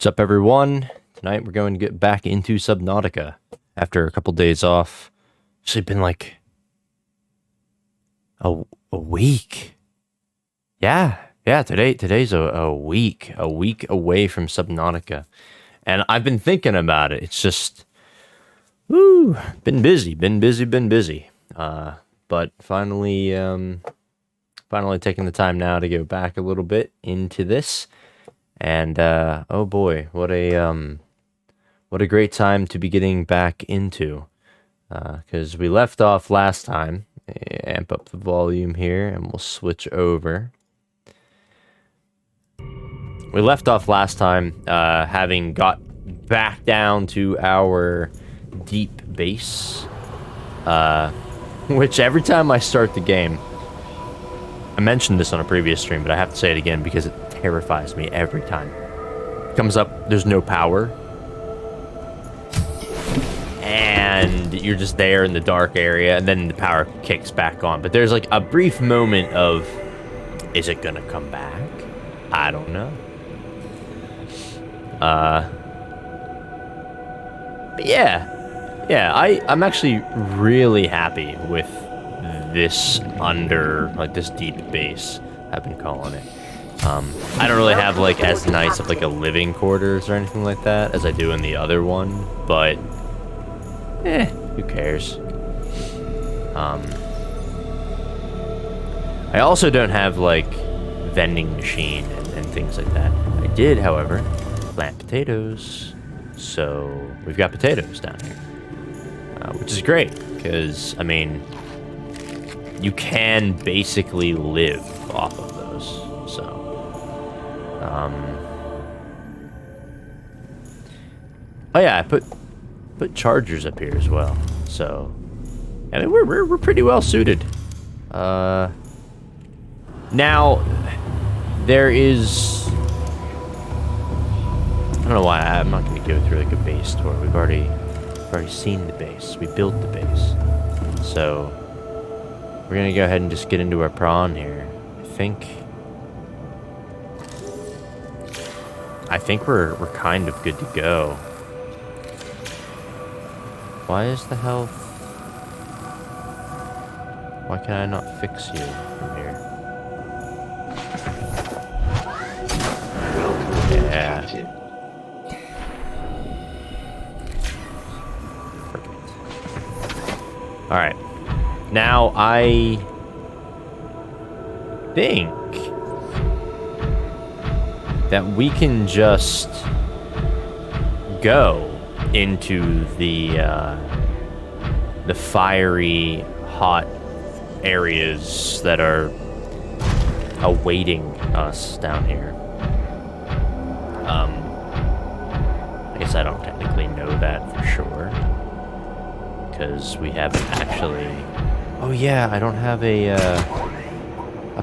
What's up, everyone? Tonight we're going to get back into Subnautica after a couple days off. Actually, been like a week. Yeah. Today's a week away from Subnautica, and I've been thinking about it. It's just, been busy. But finally taking the time now to go back a little bit into this. And oh boy, what a great time to be getting back into, because we left off last time. Amp up the volume here, and we'll switch over. We left off last time, having got back down to our deep base, which every time I start the game, I mentioned this on a previous stream, but I have to say it again because it terrifies me every time. It comes up, there's no power, and you're just there in the dark area, and then the power kicks back on. But there's like a brief moment of, is it gonna come back? I don't know. But I'm actually really happy with this this deep base, I've been calling it. I don't really have like as nice of like a living quarters or anything like that as I do in the other one, but who cares? I also don't have like vending machine and things like that. I did, however, plant potatoes, so we've got potatoes down here, which is great because I mean, you can basically live off of those. So, oh yeah, I put chargers up here as well. So, I mean, we're pretty well suited. Now there is, I don't know why I'm not going to go through like a base tour. We've already seen the base. We built the base. So we're gonna go ahead and just get into our prawn here. I think we're kind of good to go. Why is the health? Why can I not fix you from here? Yeah. Perfect. All right. Now I think that we can just go into the fiery, hot areas that are awaiting us down here. I guess I don't technically know that for sure because we haven't actually. Oh yeah, I don't have a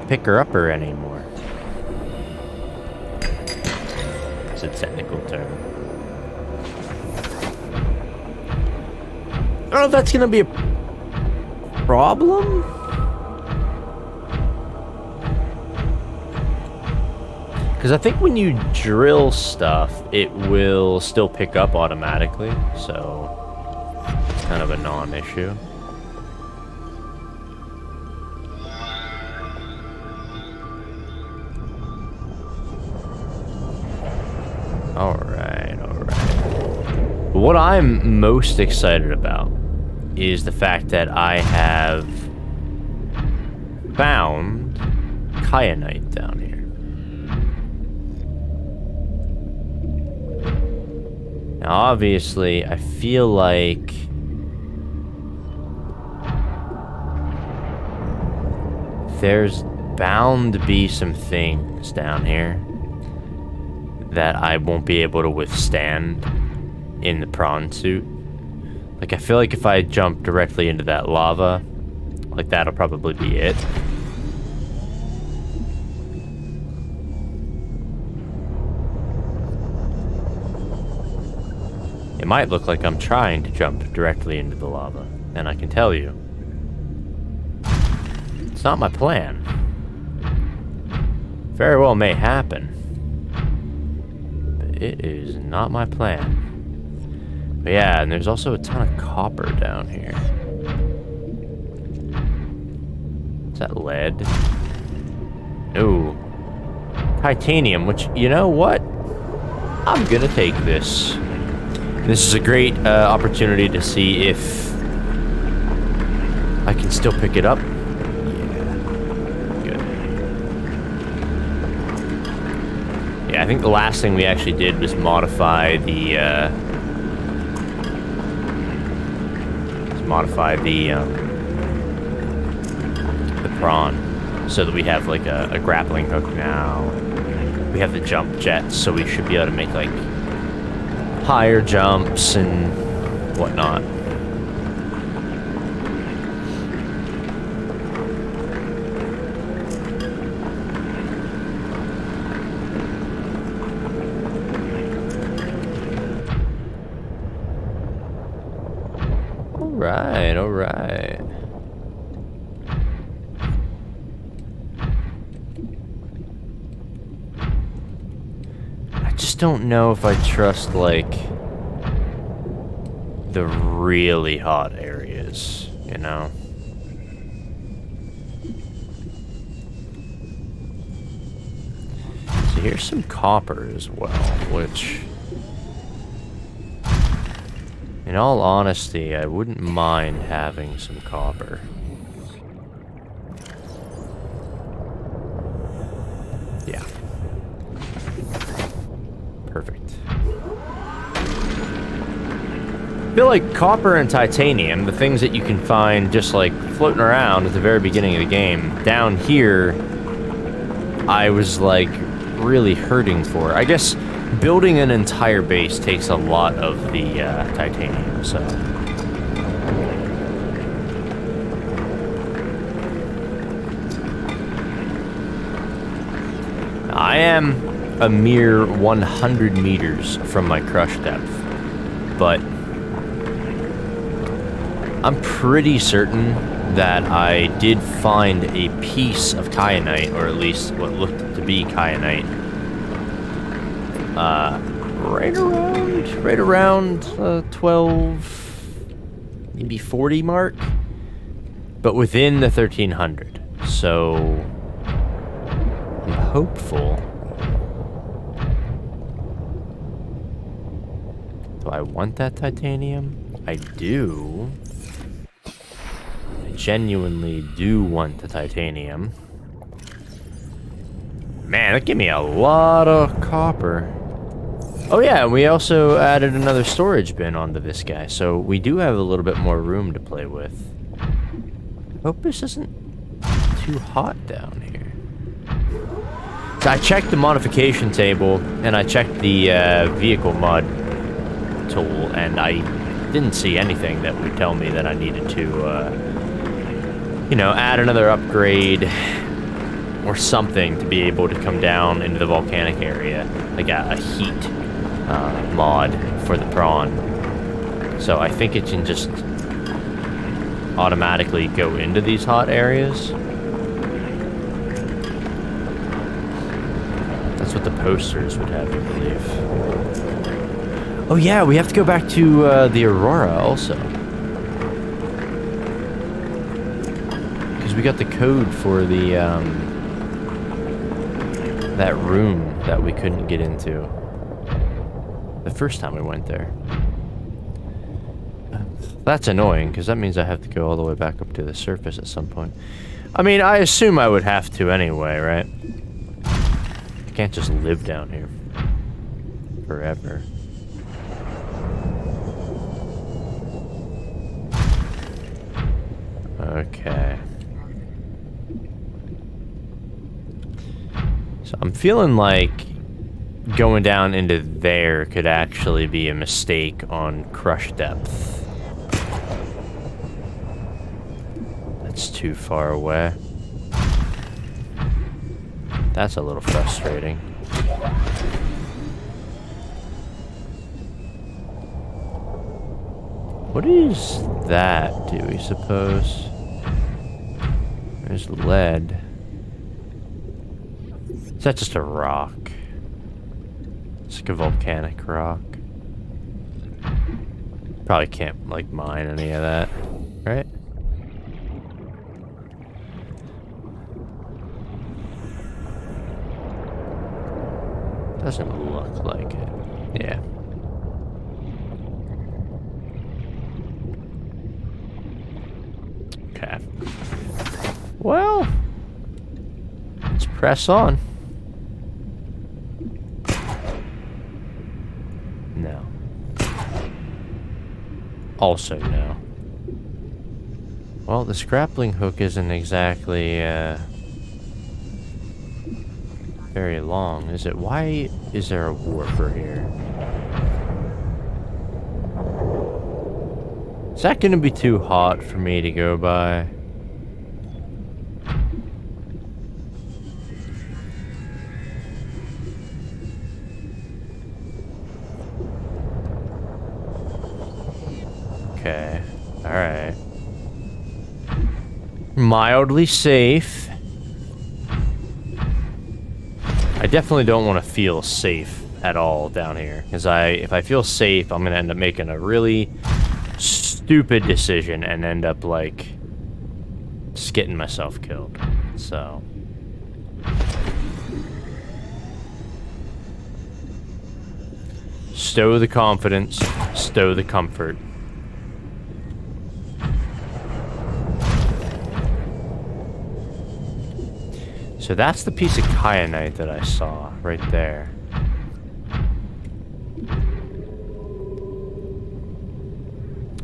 picker-upper anymore. It's a technical term. I don't know if that's gonna be a problem. Because I think when you drill stuff, it will still pick up automatically, so it's kind of a non-issue. Alright. What I'm most excited about is the fact that I have found kyanite down here. Now, obviously, I feel like there's bound to be some things down here that I won't be able to withstand in the prawn suit. Like, I feel like if I jump directly into that lava, like, that'll probably be it. It might look like I'm trying to jump directly into the lava, and I can tell you, it's not my plan. Very well may happen. But it is not my plan. But yeah, and there's also a ton of copper down here. Is that lead? No. Titanium, which, you know what? I'm gonna take this. This is a great opportunity to see if I can still pick it up. Yeah. Good. Yeah, I think the last thing we actually did was modify the prawn, so that we have like a grappling hook now. We have the jump jets, so we should be able to make like higher jumps and whatnot. All right. I just don't know if I trust, like, the really hot areas, you know? So here's some copper as well, which, in all honesty, I wouldn't mind having some copper. Yeah. Perfect. I feel like copper and titanium, the things that you can find just like floating around at the very beginning of the game, down here, I was like really hurting for. I guess building an entire base takes a lot of the titanium, so. I am a mere 100 meters from my crush depth, but I'm pretty certain that I did find a piece of kyanite, or at least what looked to be kyanite, right around 12, maybe 40 mark, but within the 1300. So I'm hopeful. Do I want that titanium? I do. I genuinely do want the titanium. Man, that gave me a lot of copper. Oh yeah, we also added another storage bin onto this guy, so we do have a little bit more room to play with. Hope this isn't too hot down here. So I checked the modification table, and I checked the vehicle mod tool, and I didn't see anything that would tell me that I needed to, you know, add another upgrade or something to be able to come down into the volcanic area, like a heat mod for the prawn. So I think it can just automatically go into these hot areas. That's what the posters would have you believe. Oh yeah, we have to go back to the Aurora also. Because we got the code for the, that room that we couldn't get into the first time we went there. That's annoying, because that means I have to go all the way back up to the surface at some point. I mean, I assume I would have to anyway, right? I can't just live down here forever. Okay. So I'm feeling like going down into there could actually be a mistake on crush depth. That's too far away. That's a little frustrating. What is that, do we suppose? There's lead. Is that just a rock? It's like a volcanic rock. Probably can't, like, mine any of that, right? Doesn't look like it. Yeah. Okay. Well, let's press on. No. Also no. Well, this grappling hook isn't exactly, very long, is it? Why is there a warper here? Is that gonna be too hot for me to go by? Okay, alright. Mildly safe. I definitely don't want to feel safe at all down here, because if I feel safe, I'm gonna end up making a really stupid decision and end up, like, just getting myself killed. So stow the confidence, stow the comfort. So that's the piece of kyanite that I saw right there.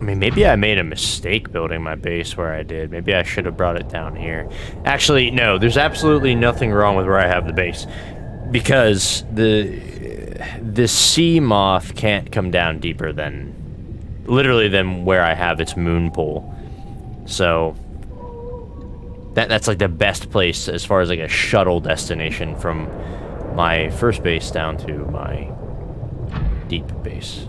I mean, maybe I made a mistake building my base where I did. Maybe I should have brought it down here. Actually, no, there's absolutely nothing wrong with where I have the base. Because the sea moth can't come down deeper than, literally, than where I have its moon pool. So that's like the best place as far as like a shuttle destination from my first base down to my deep base.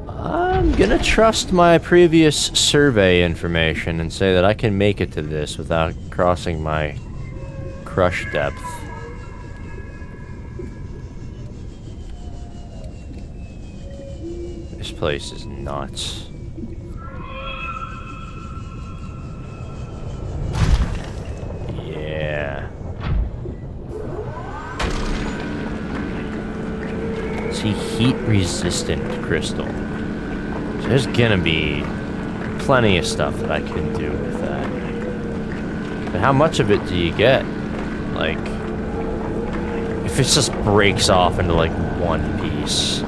I'm gonna trust my previous survey information and say that I can make it to this without crossing my crush depth. This place is nuts. Yeah. See, heat-resistant crystal. So there's gonna be plenty of stuff that I can do with that. But how much of it do you get? Like, if it just breaks off into, like, one piece.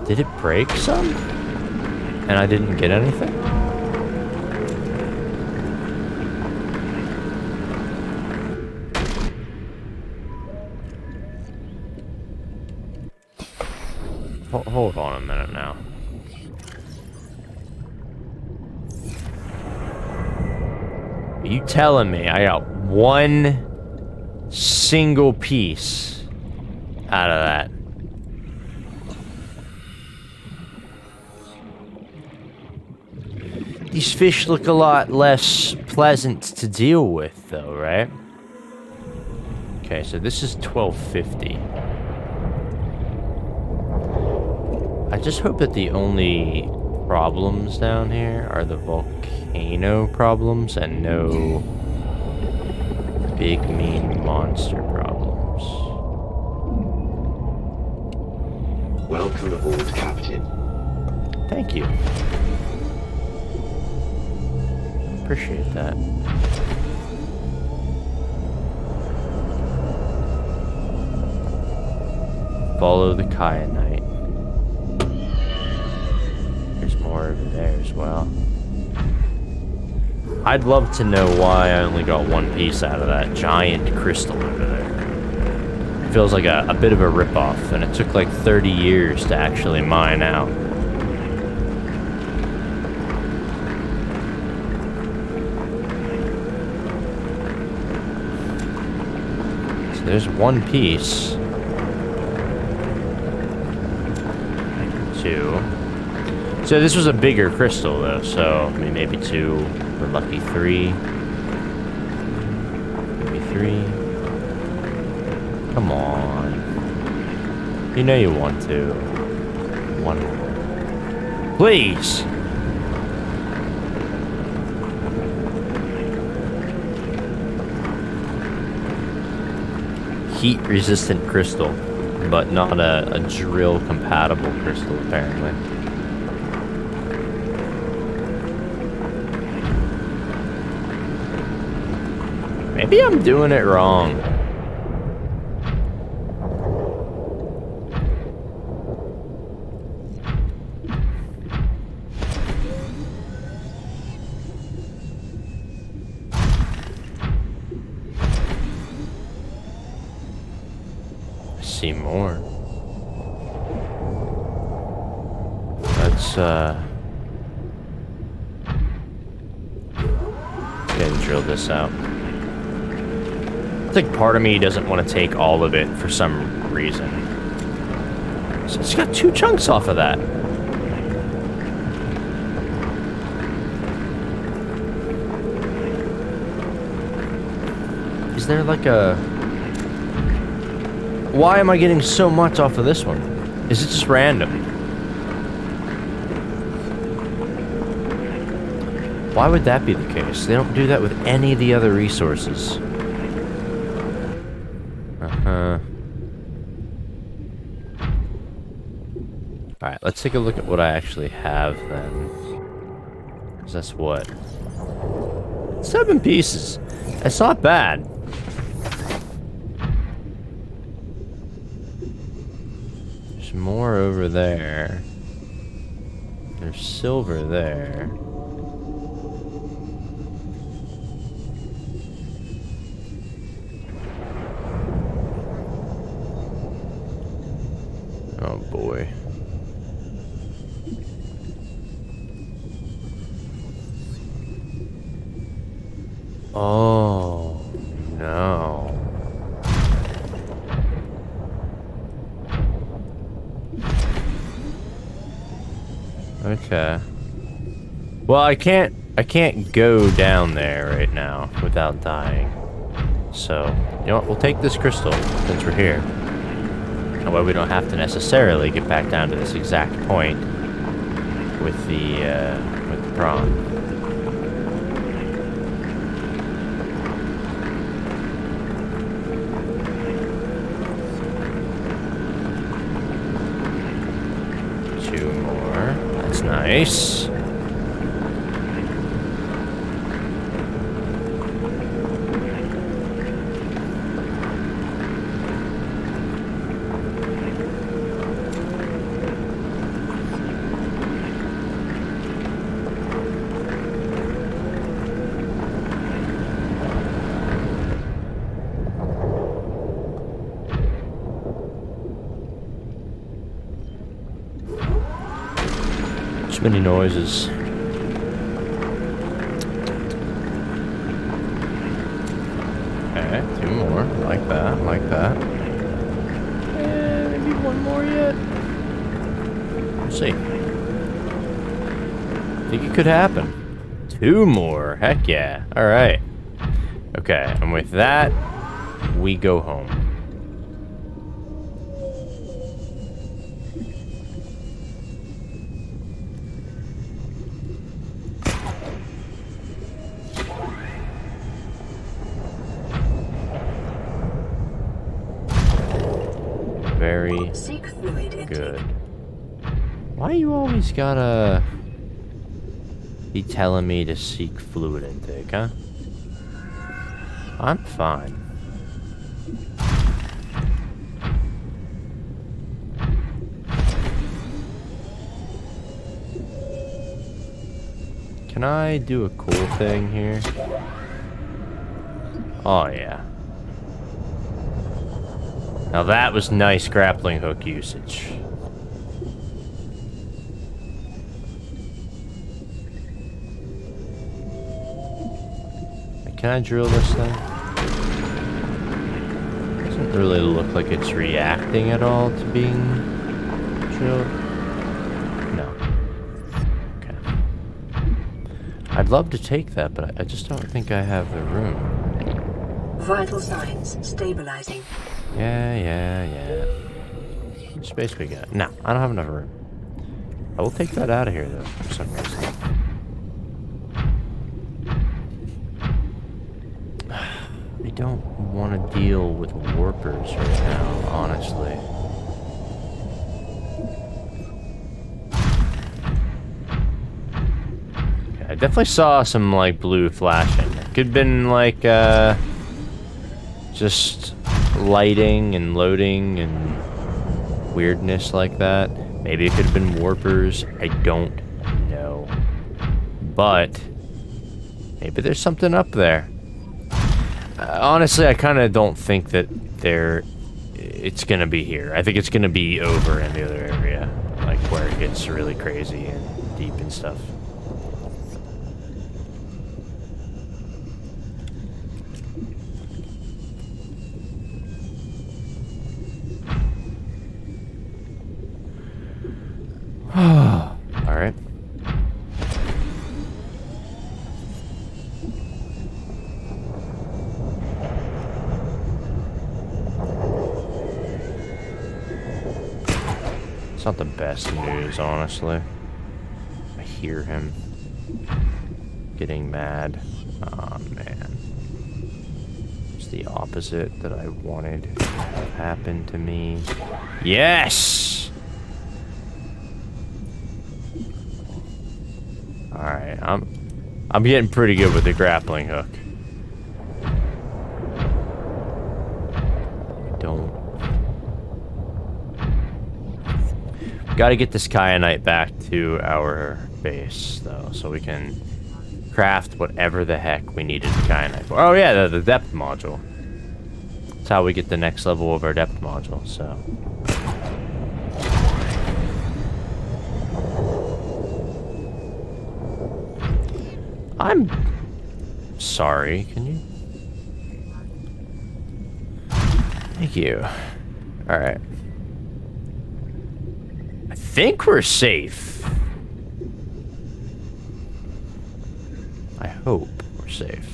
Did it break some? And I didn't get anything? Hold on a minute now. Are you telling me I got one single piece out of that? These fish look a lot less pleasant to deal with, though, right? Okay, so this is 1250. I just hope that the only problems down here are the volcano problems and no big mean monster problems. Welcome aboard, Captain. Thank you. Appreciate that. Follow the kyanite. There's more over there as well. I'd love to know why I only got one piece out of that giant crystal over there. It feels like a bit of a ripoff, and it took like 30 years to actually mine out. So there's one piece. 2. So this was a bigger crystal, though, so I mean, maybe 2. We're lucky 3. Maybe 3. Come on. You know you want to. 1 more. Please! Heat-resistant crystal, but not a drill-compatible crystal, apparently. Maybe I'm doing it wrong. See more. Let's go and drill this out. I think part of me doesn't want to take all of it for some reason. So it's got 2 chunks off of that. Is there like a... Why am I getting so much off of this one? Is it just random? Why would that be the case? They don't do that with any of the other resources. Alright, let's take a look at what I actually have then. 'Cause that's what? 7 pieces. That's not bad. There's more over there. There's silver there. Oh boy. Oh no. Okay. Well, I can't go down there right now without dying. So, you know what? We'll take this crystal since we're here. That way we don't have to necessarily get back down to this exact point with the prawn. That's nice. Many noises. Okay, 2 more. Like that, like that. Maybe 1 more yet. We'll see. I think it could happen. 2 more. Heck yeah. Alright. Okay, and with that, we go home. Very good. Why you always gotta be telling me to seek fluid intake, huh? I'm fine. Can I do a cool thing here? Oh yeah. Now that was nice grappling hook usage. Can I drill this thing? Doesn't really look like it's reacting at all to being drilled. love to take that, but I just don't think I have the room. Vital signs stabilizing. Yeah. How much space we got? No, I don't have enough room. I will take that out of here, though, for some reason. I don't want to deal with warpers right now, honestly. Okay, I definitely saw some, like, blue flashing. It could have been, like, just lighting and loading and weirdness like that. Maybe it could have been warpers. I don't know. But maybe there's something up there. Honestly, I kind of don't think that it's gonna be here. I think it's gonna be over in the other area, like where it gets really crazy and deep and stuff. All right. It's not the best news, honestly. I hear him getting mad. Oh, man. It's the opposite that I wanted to have happen to me. Yes! Alright, I'm getting pretty good with the grappling hook. Gotta get this kyanite back to our base, though, so we can craft whatever the heck we needed the kyanite for. Oh yeah, the depth module. That's how we get the next level of our depth module, so. I'm sorry, can you? Thank you. Alright. I think we're safe. I hope we're safe.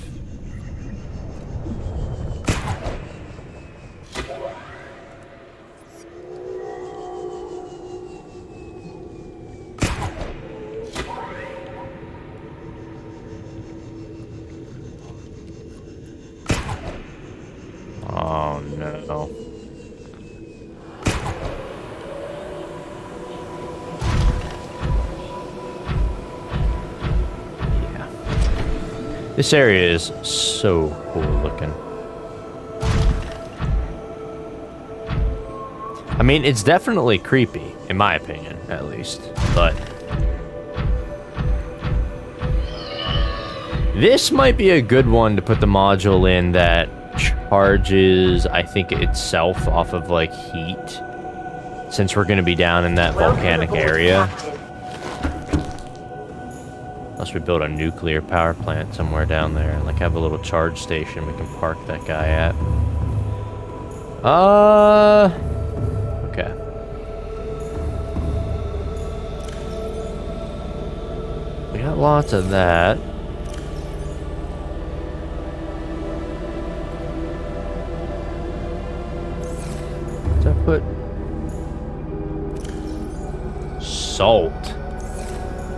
Oh no. This area is so cool looking. I mean, it's definitely creepy, in my opinion, at least. But this might be a good one to put the module in that charges, I think, itself off of, like, heat. Since we're going to be down in that volcanic area. Unless we build a nuclear power plant somewhere down there and like have a little charge station we can park that guy at. Okay. We got lots of that. Does that put salt?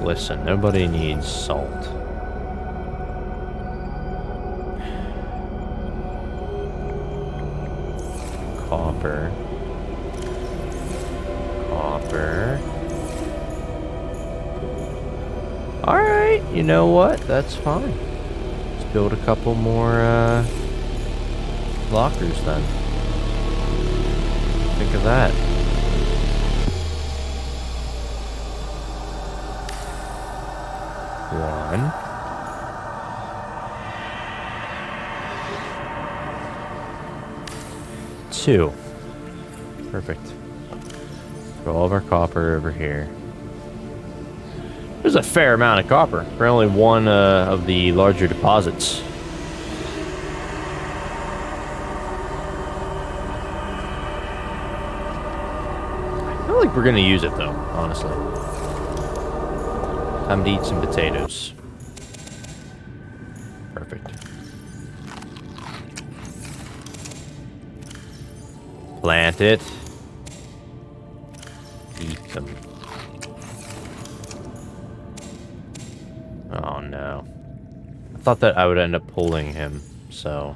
Listen, nobody needs salt. Copper. Copper. Alright, you know what? That's fine. Let's build a couple more, lockers then. Think of that. One. Two. Perfect. Throw all of our copper over here. There's a fair amount of copper for only one of the larger deposits. I feel like we're gonna use it though, honestly. Time to eat some potatoes. plant it. Eat them. Oh no. I thought that I would end up pulling him, so...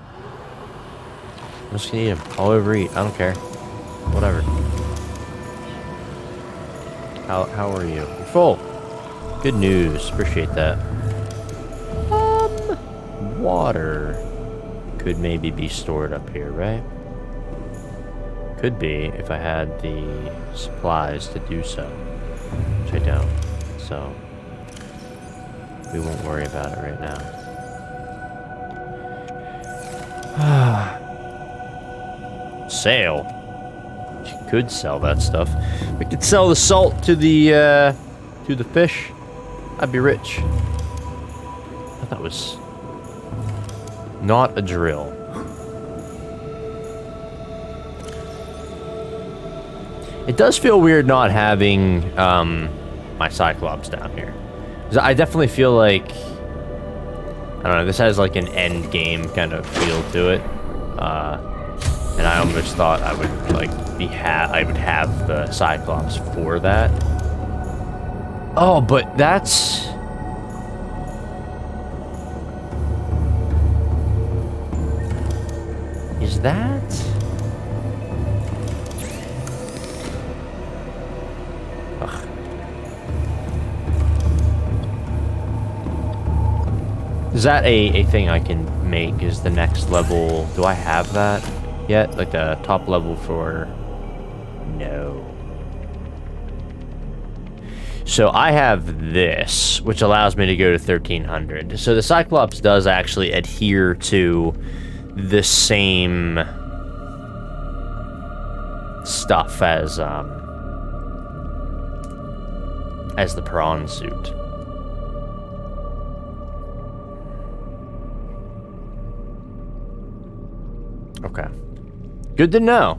I'm just gonna eat him. I'll overeat. I don't care. Whatever. How are you? You're full. Good news. Appreciate that. Water could maybe be stored up here, right? Could be if I had the supplies to do so, which I don't. So we won't worry about it right now. Sale. You could sell that stuff. We could sell the salt to the fish. I'd be rich. I thought that was not a drill. It does feel weird not having my Cyclops down here. 'Cause I definitely feel like, I don't know, this has like an end game kind of feel to it. And I almost thought I would like I would have the Cyclops for that. Oh, but that's... Is that... Ugh. Is that a thing I can make? Is the next level... Do I have that yet? Like the top level for... No. So I have this, which allows me to go to 1300. So the Cyclops does actually adhere to the same stuff as the prawn suit. Okay. Good to know.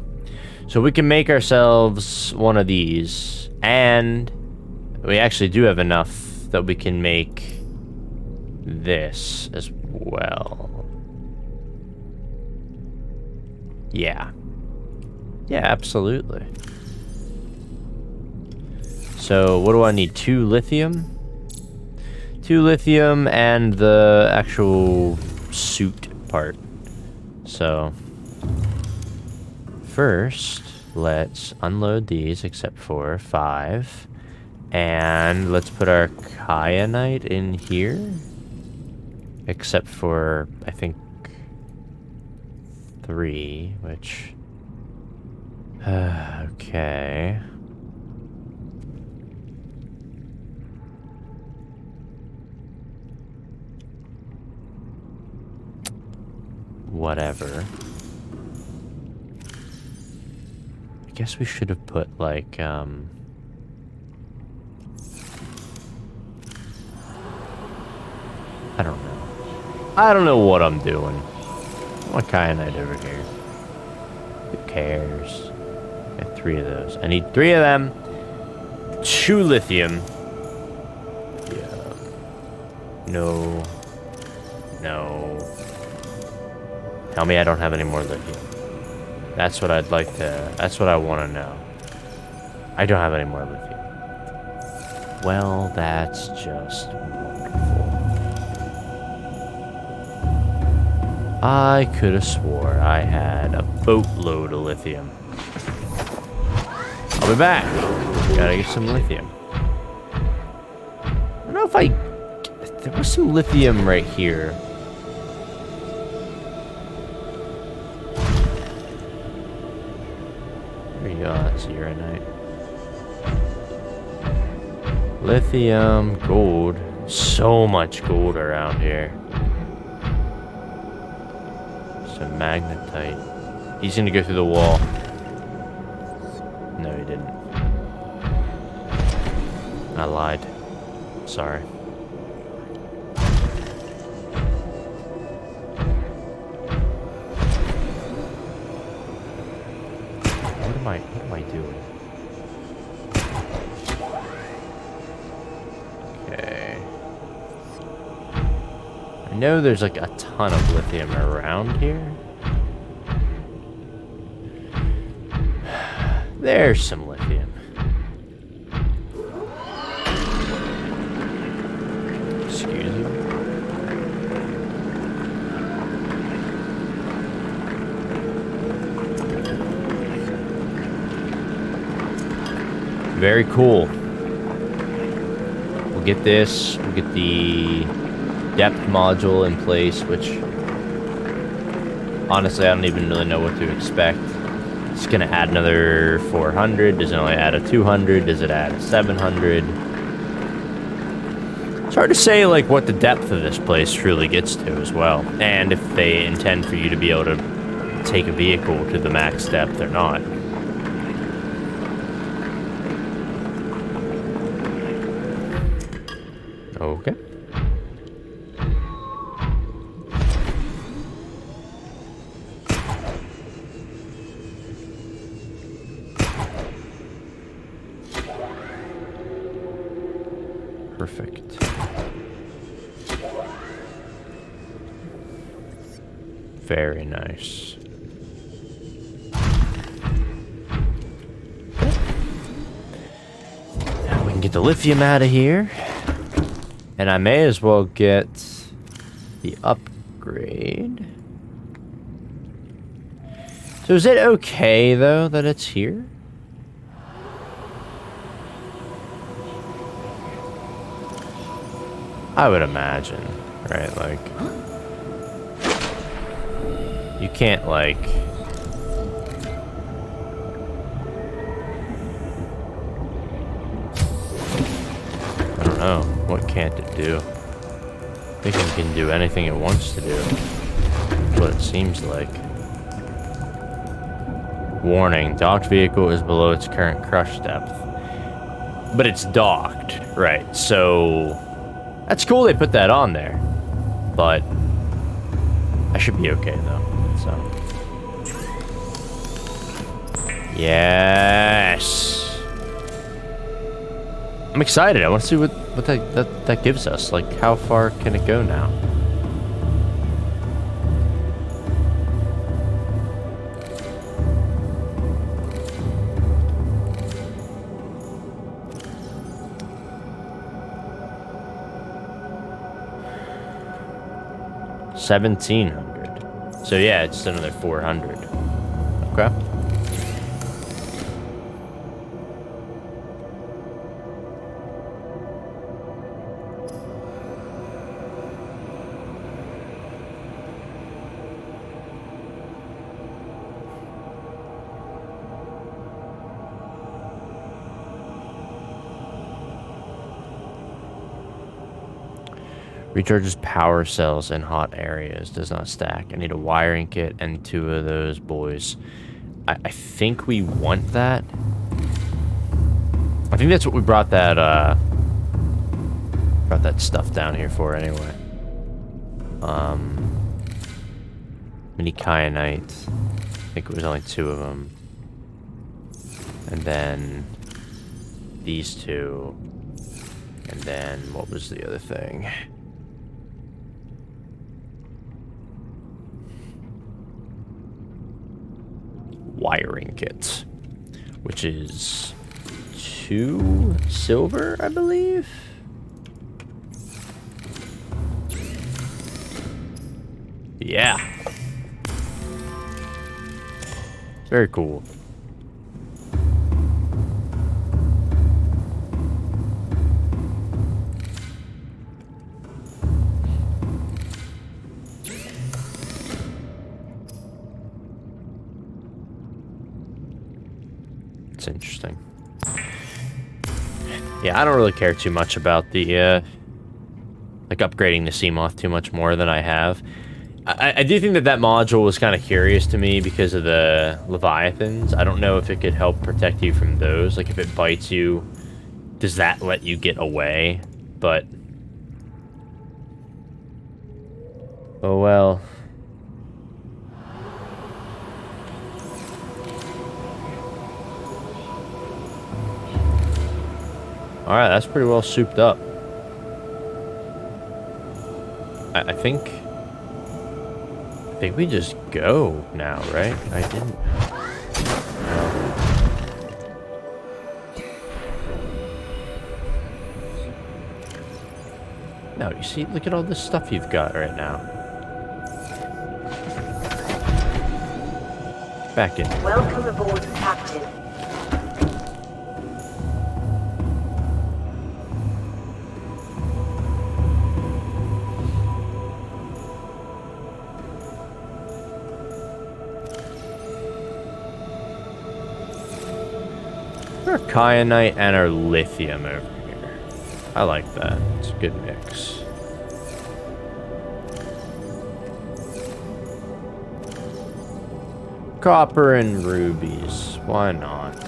So we can make ourselves one of these, and we actually do have enough that we can make this as well. Yeah. Yeah, absolutely. So what do I need? 2 lithium? 2 lithium and the actual suit part. So first, let's unload these except for 5. And let's put our kyanite in here. Except for, I think, 3, which... okay. Whatever. I guess we should have put, like, I don't know. I don't know what I'm doing. What kyanite over here? Who cares? Got 3 of those. I need 3 of them. 2 lithium. Yeah. No. No. Tell me I don't have any more lithium. That's what I'd like to... That's what I want to know. I don't have any more lithium. Well, that's just wonderful. I could have swore I had a boatload of lithium. I'll be back. Gotta get some lithium. I don't know if I... There was some lithium right here. There you go. That's uranite. Lithium, gold. So much gold around here. Some magnetite. He's gonna go through the wall. No, he didn't. I lied. Sorry. What am I doing? Okay. I know there's like a ton of lithium around here. There's some lithium. Excuse you. Very cool. We'll get this. We'll get the depth module in place, which honestly I don't even really know what to expect. It's gonna add another 400. Does it only add a 200? Does it add a 700? It's hard to say like what the depth of this place truly gets to as well, and if they intend for you to be able to take a vehicle to the max depth or not. Okay. Perfect. Very nice. Now we can get the lithium out of here. And I may as well get the upgrade. So is it okay, though, that it's here? I would imagine, right? Like, you can't, like... I don't know. What can't it do? I think it can do anything it wants to do. That's what it seems like. Warning, docked vehicle is below its current crush depth. But it's docked, right? So... That's cool they put that on there. But... I should be okay, though. So... Yes! I'm excited. I want to see what that gives us. Like, how far can it go now? $1,700. So yeah, it's another 400. Okay. Recharges power cells in hot areas. Does not stack. I need a wiring kit and 2 of those boys. I think we want that. I think that's what we brought that stuff down here for anyway. Mini kyanite. I think it was only 2 of them. And then these 2. And then what was the other thing? Wiring kit, which is 2 silver, I believe. Yeah. Very cool. It's interesting. Yeah, I don't really care too much about the, like, upgrading the Seamoth too much more than I have. I do think that module was kind of curious to me because of the Leviathans. I don't know if it could help protect you from those. Like, if it bites you, does that let you get away? But... oh, well. Alright, that's pretty well souped up. I think we just go now, right? I didn't... No, you see, look at all this stuff you've got right now. Back in. Welcome aboard, Captain. Our kyanite and our lithium over here. I like that. It's a good mix. Copper and rubies. Why not?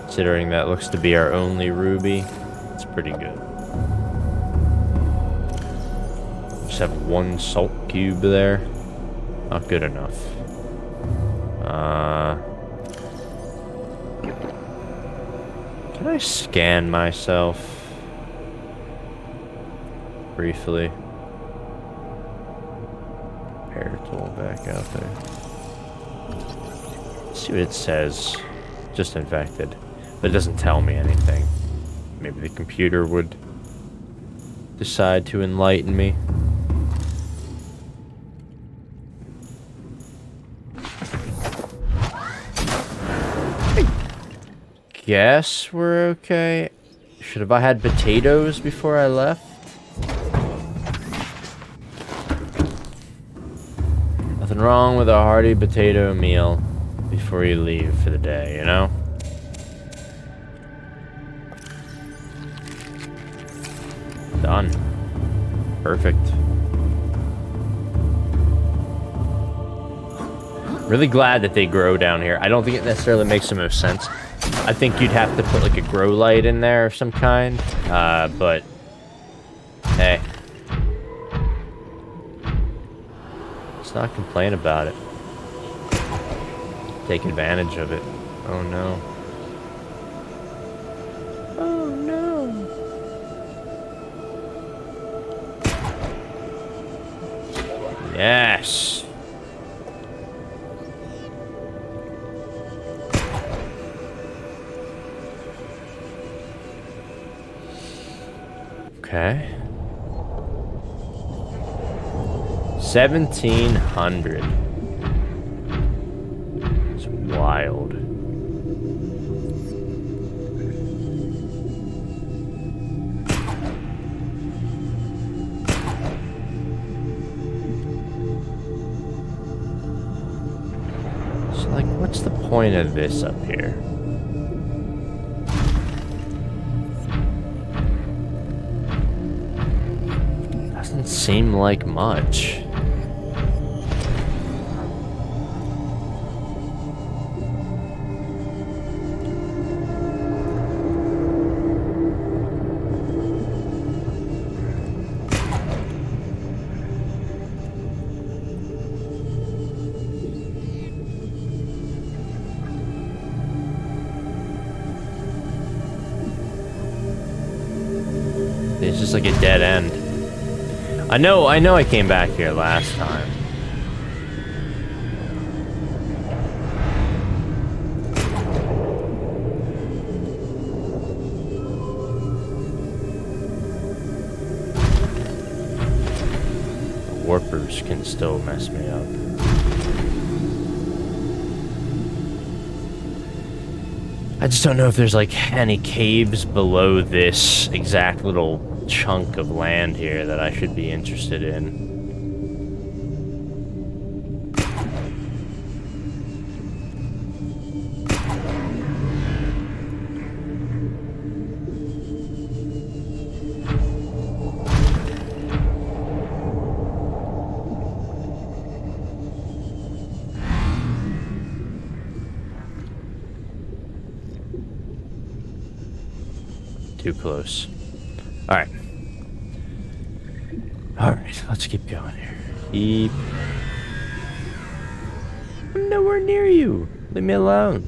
Considering that looks to be our only ruby, it's pretty good. Just have one salt cube there. Not good enough. Can I scan myself? Briefly. Repair tool back out there. Let's see what it says. Just infected. But it doesn't tell me anything. Maybe the computer would decide to enlighten me. Guess we're okay. Should have I had potatoes before I left? Nothing wrong with a hearty potato meal before you leave for the day, you know? Done. Perfect. Really glad that they grow down here. I don't think it necessarily makes the most sense. I think you'd have to put like a grow light in there of some kind, but hey, let's not complain about it. Take advantage of it. Oh no. Oh no. Yes. Okay. 1,700. It's wild. So, like, what's the point of this up here? Doesn't seem like much. It's just like a dead end. I know I came back here last time. The warpers can still mess me up. I just don't know if there's like any caves below this exact little chunk of land here that I should be interested in. Too close. Alright. Alright, let's keep going here. Keep. I'm nowhere near you. Leave me alone.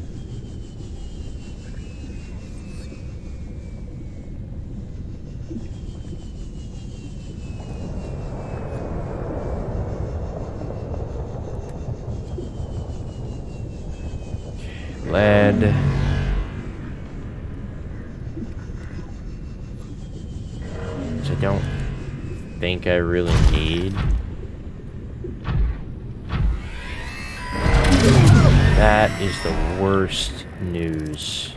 Lead. don't think I really need. That is the worst news.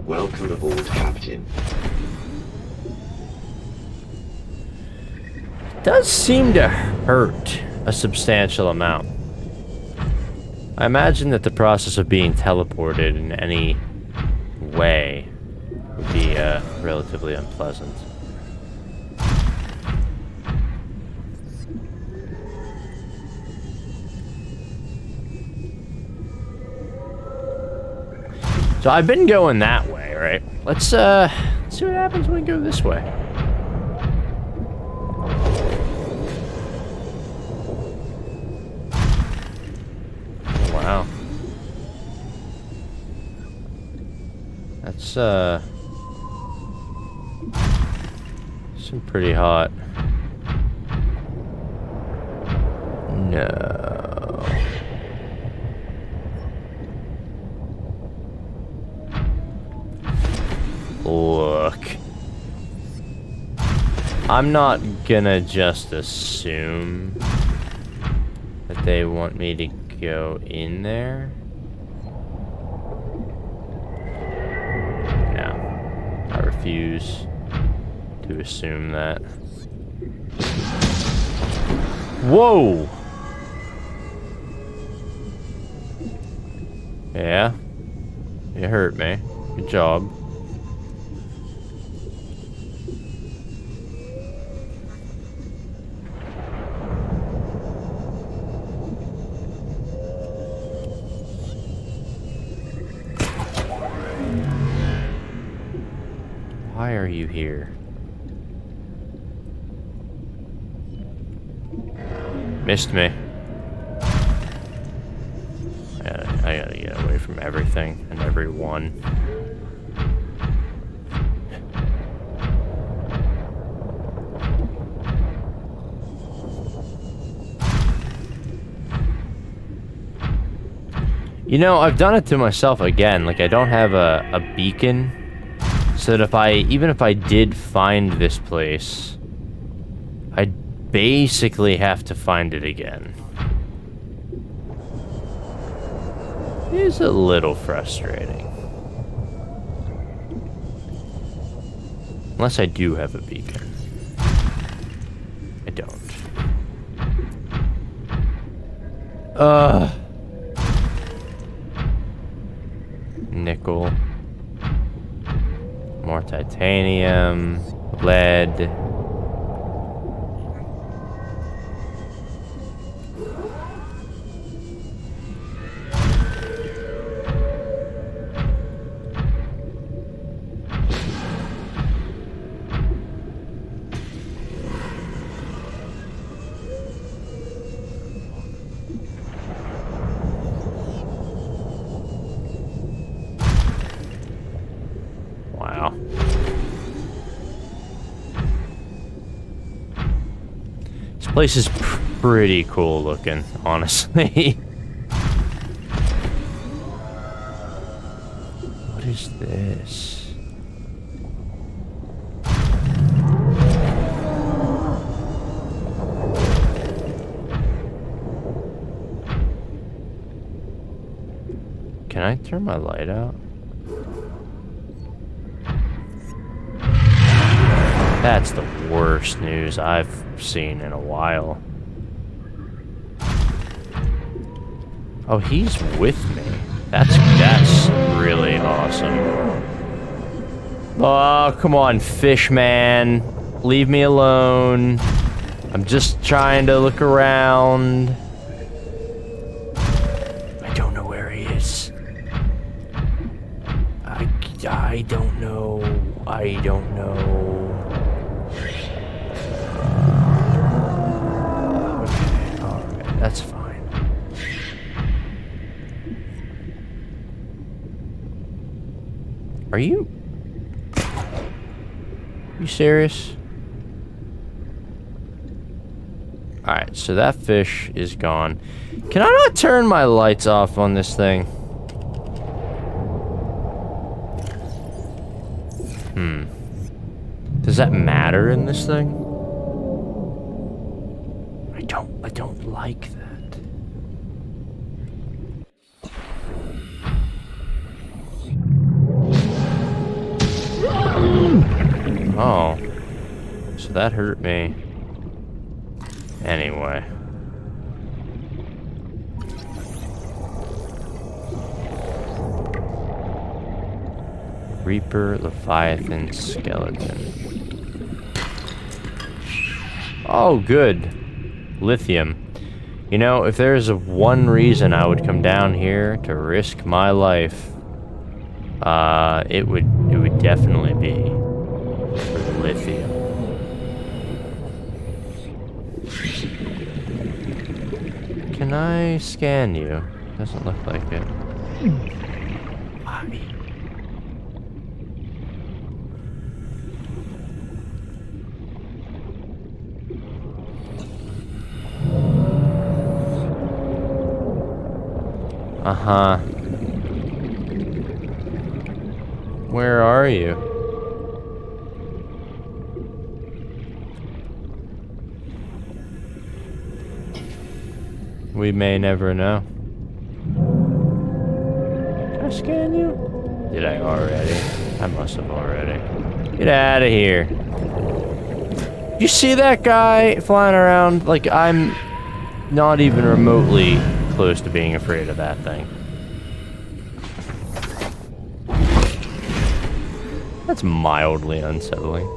Welcome aboard, Captain. Does seem to hurt a substantial amount. I imagine that the process of being teleported in any way would be relatively unpleasant. So I've been going that way, right? Let's see what happens when we go this way. Oh, wow. That's some pretty hot. No. Look. I'm not gonna just assume that they want me to go in there. No. I refuse to assume that. Whoa! Yeah. It hurt me. Good job. Why are you here? Missed me. I gotta get away from everything and everyone. You know, I've done it to myself again. Like, I don't have a beacon. So that even if I did find this place, I'd basically have to find it again. It is a little frustrating. Unless I do have a beacon. I don't. Nickel. More titanium, lead. Wow. This place is pretty cool looking, honestly. What is this? Can I turn my light out? That's the worst news I've seen in a while. Oh, he's with me. That's really awesome. Oh, come on, fish man. Leave me alone. I'm just trying to look around. I don't know where he is. I don't know. I don't know. Okay, alright, that's fine. Are you serious? Alright, so that fish is gone. Can I not turn my lights off on this thing? Does that matter in this thing? I don't like that. Oh. So that hurt me. Anyway. Reaper, Leviathan, Skeleton. Oh, good. Lithium. You know, if there's one reason I would come down here to risk my life, it would definitely be for lithium. Can I scan you? Doesn't look like it. Why? Uh-huh. Where are you? We may never know. Did I scan you? Did I already? I must have already. Get out of here. You see that guy flying around? Like, I'm not even remotely close to being afraid of that thing. That's mildly unsettling.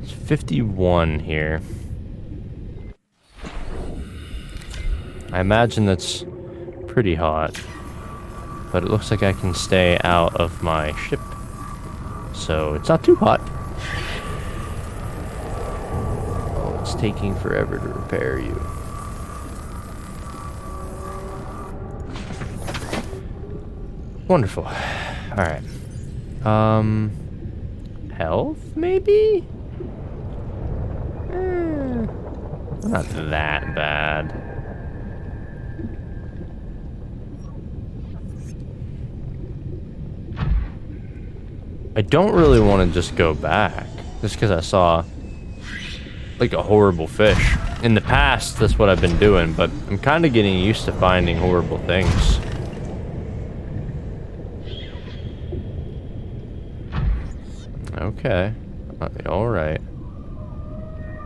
It's 51 here. I imagine that's pretty hot, but it looks like I can stay out of my ship, so it's not too hot. Oh, it's taking forever to repair you. Wonderful. Alright. Health, maybe? Not that bad. I don't really want to just go back, just because I saw, like, a horrible fish. In the past, that's what I've been doing, but I'm kind of getting used to finding horrible things. Okay. Alright.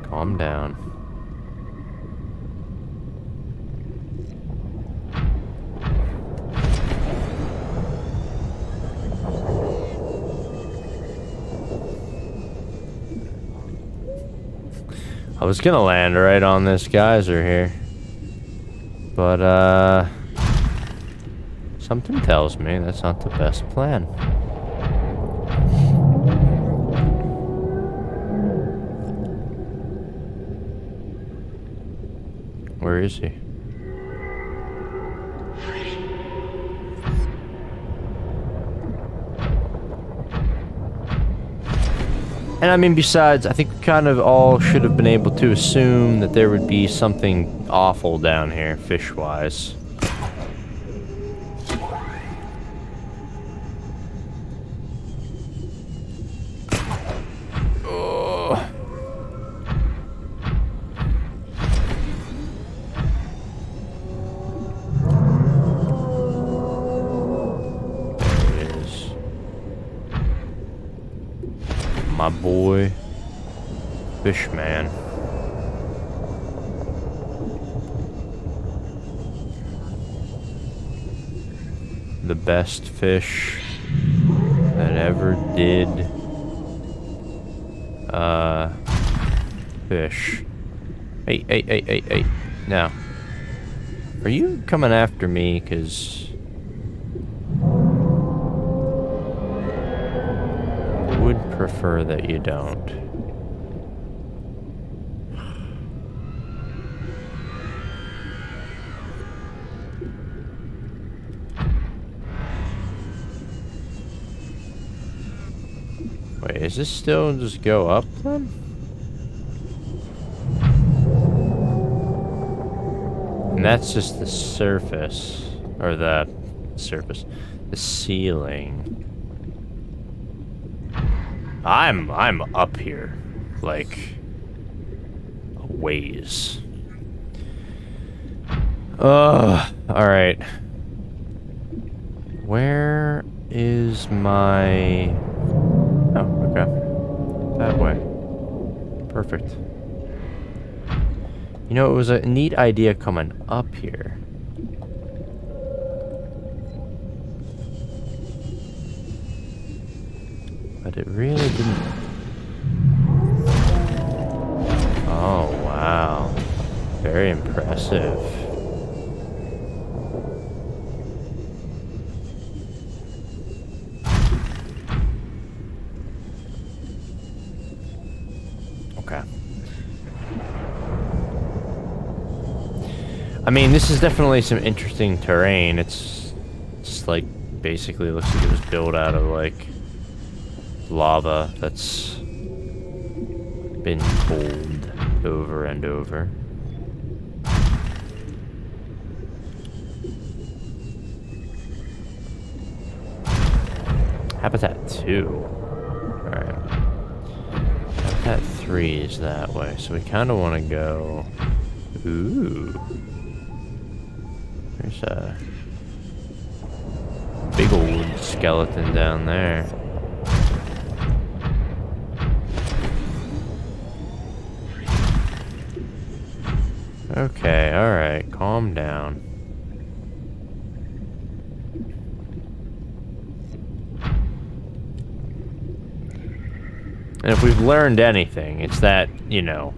Calm down. I was gonna land right on this geyser here, but something tells me that's not the best plan. Where is he? And I mean, besides, I think we kind of all should have been able to assume that there would be something awful down here, fish-wise. Oh. There it is. My boy, Fishman. The best fish that ever did fish. Hey. Now, are you coming after me? 'Cause I would prefer that you don't. Wait, is this still just go up then? And that's just the surface, or the surface, the ceiling. I'm up here, like a ways. All right. Where is my? Oh, okay. That way. Perfect. You know, it was a neat idea coming up here. But it really didn't. Oh, wow. Very impressive. Okay. I mean, this is definitely some interesting terrain. It's just like, basically looks like it was built out of like lava that's been cooled over and over. Habitat 2. Alright. Habitat 3 is that way, so we kind of want to go... Ooh. There's a big old skeleton down there. Okay, alright, calm down. And if we've learned anything, it's that, you know,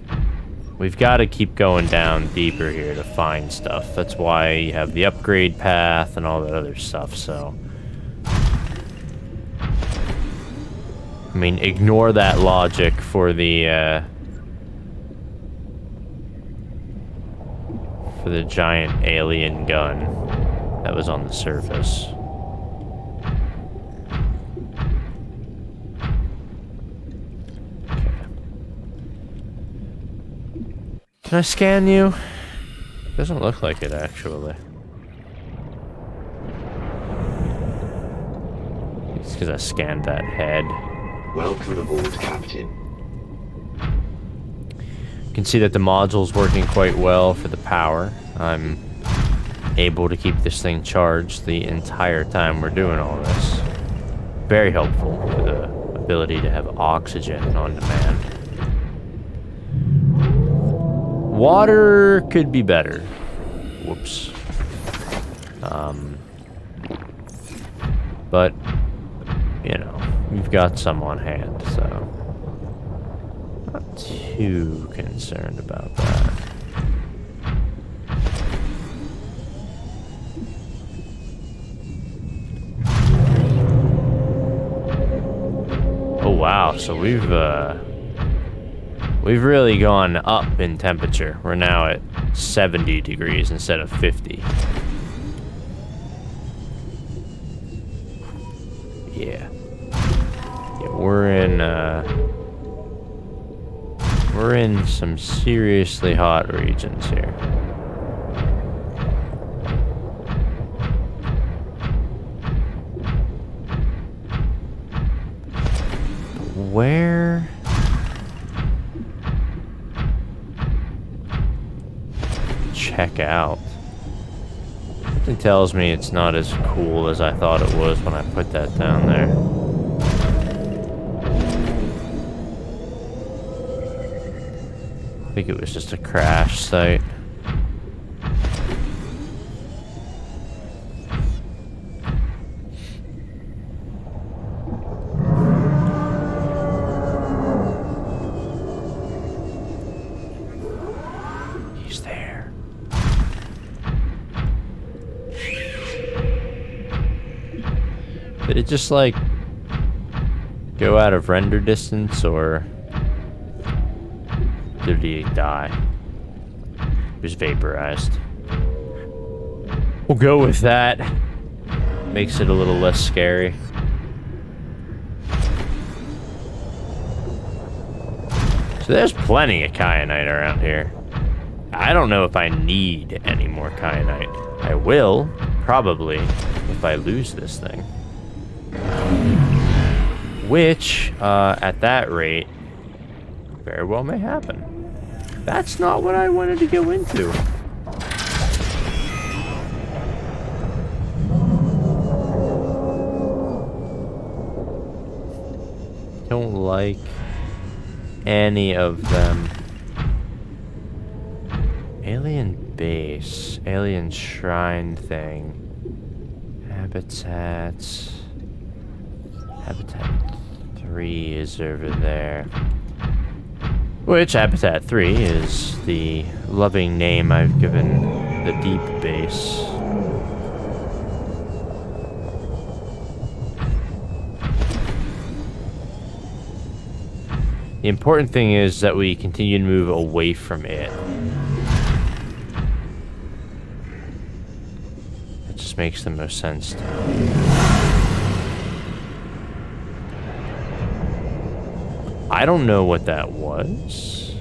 we've got to keep going down deeper here to find stuff. That's why you have the upgrade path and all that other stuff, so... I mean, ignore that logic for the giant alien gun that was on the surface. Can I scan you? Doesn't look like it, actually. It's because I scanned that head. Welcome aboard, Captain. You can see that the module's working quite well for the power. I'm able to keep this thing charged the entire time we're doing all this. Very helpful for the ability to have oxygen on demand. Water could be better. Whoops. But, you know, we've got some on hand, so not too concerned about that. Oh wow, so we've really gone up in temperature. We're now at 70 degrees instead of 50. Yeah. Yeah, we're in some seriously hot regions here. Where? Check out. Something tells me it's not as cool as I thought it was when I put that down there. I think it was just a crash site. He's there. Did it just like go out of render distance, or did he die? He was vaporized. We'll go with that. Makes it a little less scary. So there's plenty of kyanite around here. I don't know if I need any more kyanite. I will, probably, if I lose this thing. Which, at that rate, very well may happen. That's not what I wanted to go into. Don't like any of them. Alien base, alien shrine thing. Habitat 3 is over there. Which Habitat 3 is the loving name I've given the deep base. The important thing is that we continue to move away from it. It just makes the most sense to me. I don't know what that was.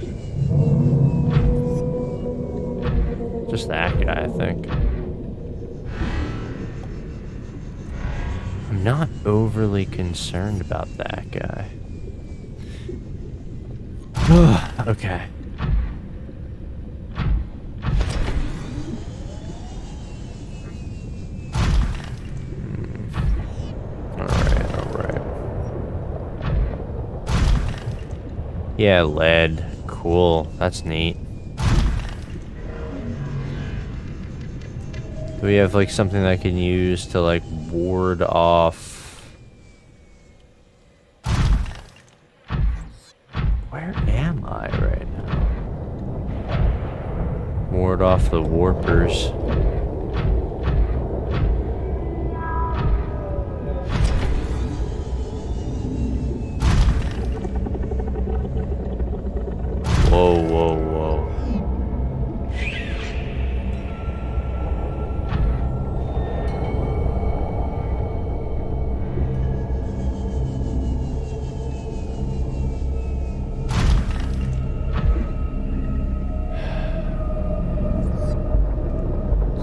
Just that guy, I think. I'm not overly concerned about that guy. Okay. Alright. Yeah, lead. Cool. That's neat. Do we have, like, something that I can use to, like, ward off... Where am I right now? Ward off the warpers. Whoa, whoa, whoa.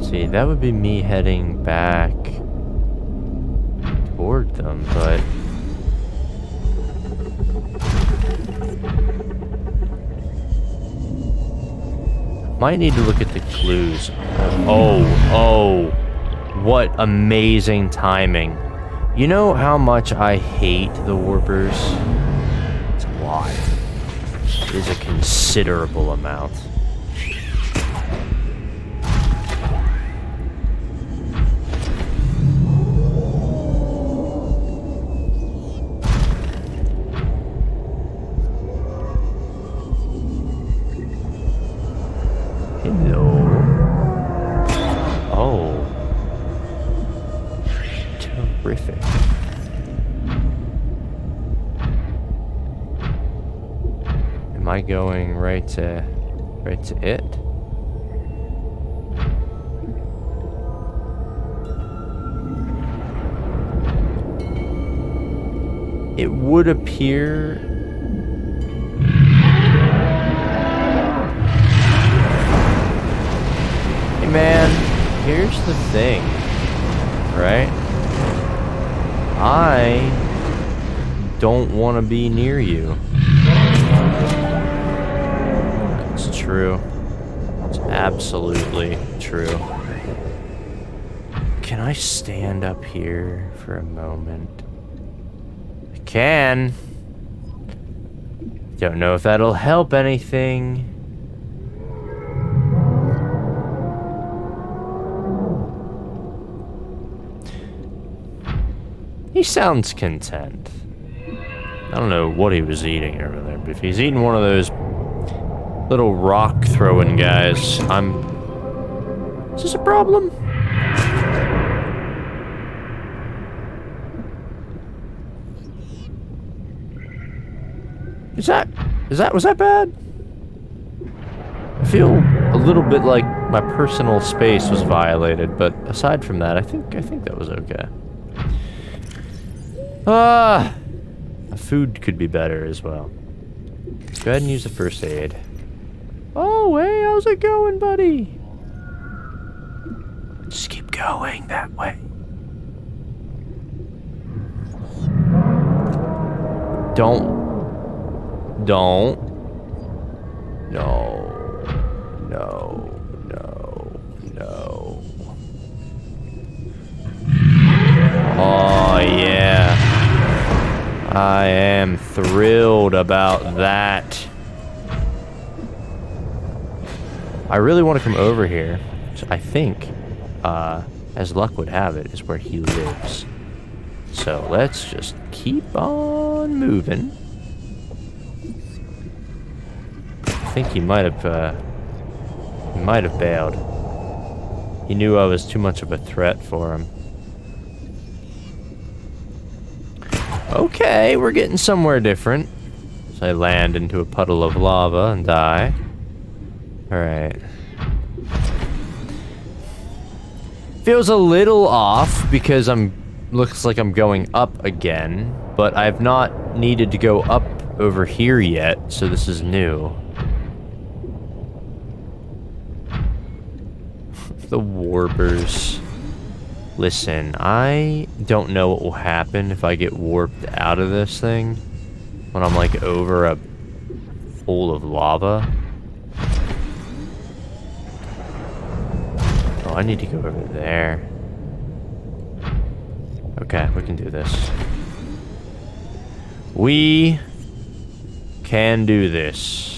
See, that would be me heading back toward them, but... Might need to look at the clues. Oh, what amazing timing. You know how much I hate the warpers? It's a lot. It is a considerable amount. Terrific. Am I going right to it? It would appear. Hey man, here's the thing, right? I don't want to be near you. It's true. It's absolutely true. Can I stand up here for a moment? I can. Don't know if that'll help anything. He sounds content. I don't know what he was eating over there, but if he's eating one of those little rock throwing guys, I'm... Is this a problem? Was that bad? I feel a little bit like my personal space was violated, but aside from that, I think that was okay. Food could be better as well. Go ahead and use the first aid. Oh, hey, how's it going, buddy? Just keep going that way. Don't. No. No. Oh, yeah. I am thrilled about that. I really want to come over here, which I think, as luck would have it, is where he lives. So let's just keep on moving. I think he might have bailed. He knew I was too much of a threat for him. Okay, we're getting somewhere different. So I land into a puddle of lava and die. Alright. Feels a little off because looks like I'm going up again, but I've not needed to go up over here yet, so this is new. The warpers. Listen, I don't know what will happen if I get warped out of this thing when I'm like over a pool of lava. Oh, I need to go over there. Okay, we can do this. We can do this.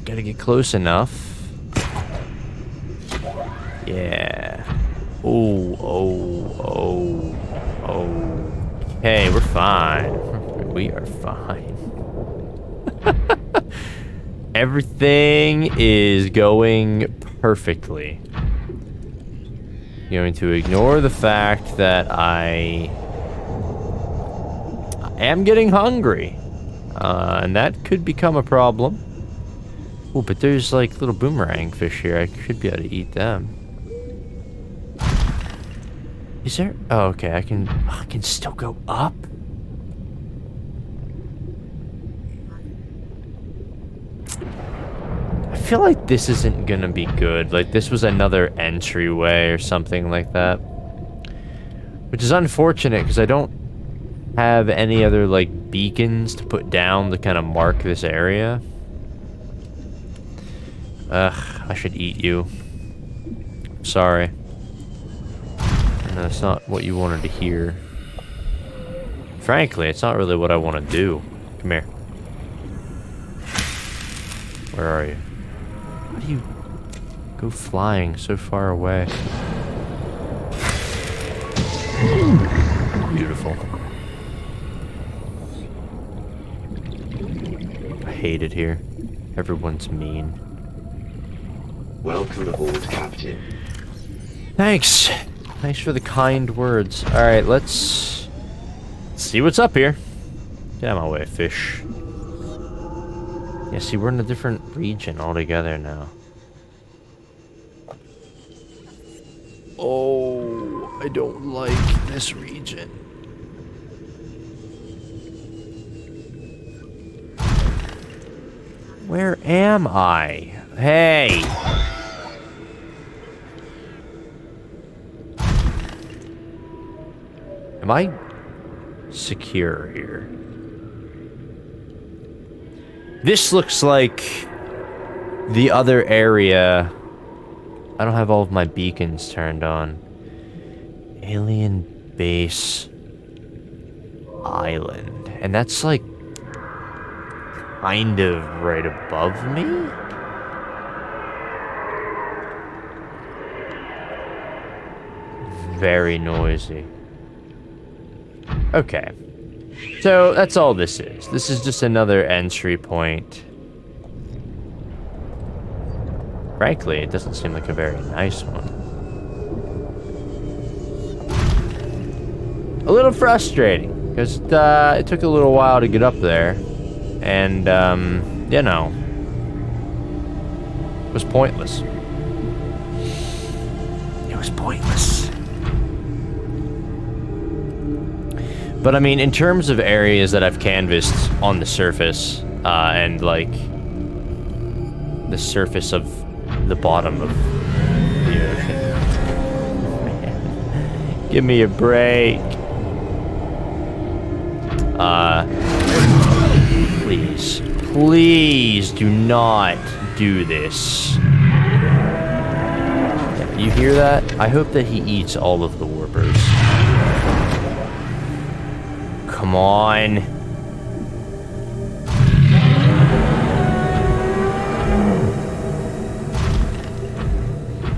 Gotta get close enough. Yeah. Okay, we're fine. We are fine. Everything is going perfectly. Going to ignore the fact that I am getting hungry. And that could become a problem. Oh, but there's like little boomerang fish here. I should be able to eat them. Is there? Oh, okay. I can still go up. I feel like this isn't gonna be good. Like this was another entryway or something like that. Which is unfortunate because I don't have any other like beacons to put down to kind of mark this area. Ugh, I should eat you. Sorry. No, that's not what you wanted to hear. Frankly, it's not really what I want to do. Come here. Where are you? How do you go flying so far away? Beautiful. I hate it here. Everyone's mean. Welcome aboard, Captain. Thanks. Thanks for the kind words. Alright, let's see what's up here. Get out of my way, fish. Yeah, see, we're in a different region altogether now. Oh, I don't like this region. Where am I? Hey! Am I secure here? This looks like the other area. I don't have all of my beacons turned on. Alien Base Island. And that's like kind of right above me? Very noisy. Okay. So, that's all this is. This is just another entry point. Frankly, it doesn't seem like a very nice one. A little frustrating, because it took a little while to get up there. And, you know, it was pointless. It was pointless. But I mean, in terms of areas that I've canvassed on the surface, and like the surface of the bottom of the ocean. Man, give me a break. Please. Please do not do this. You hear that? I hope that he eats all of the warpers. Come on.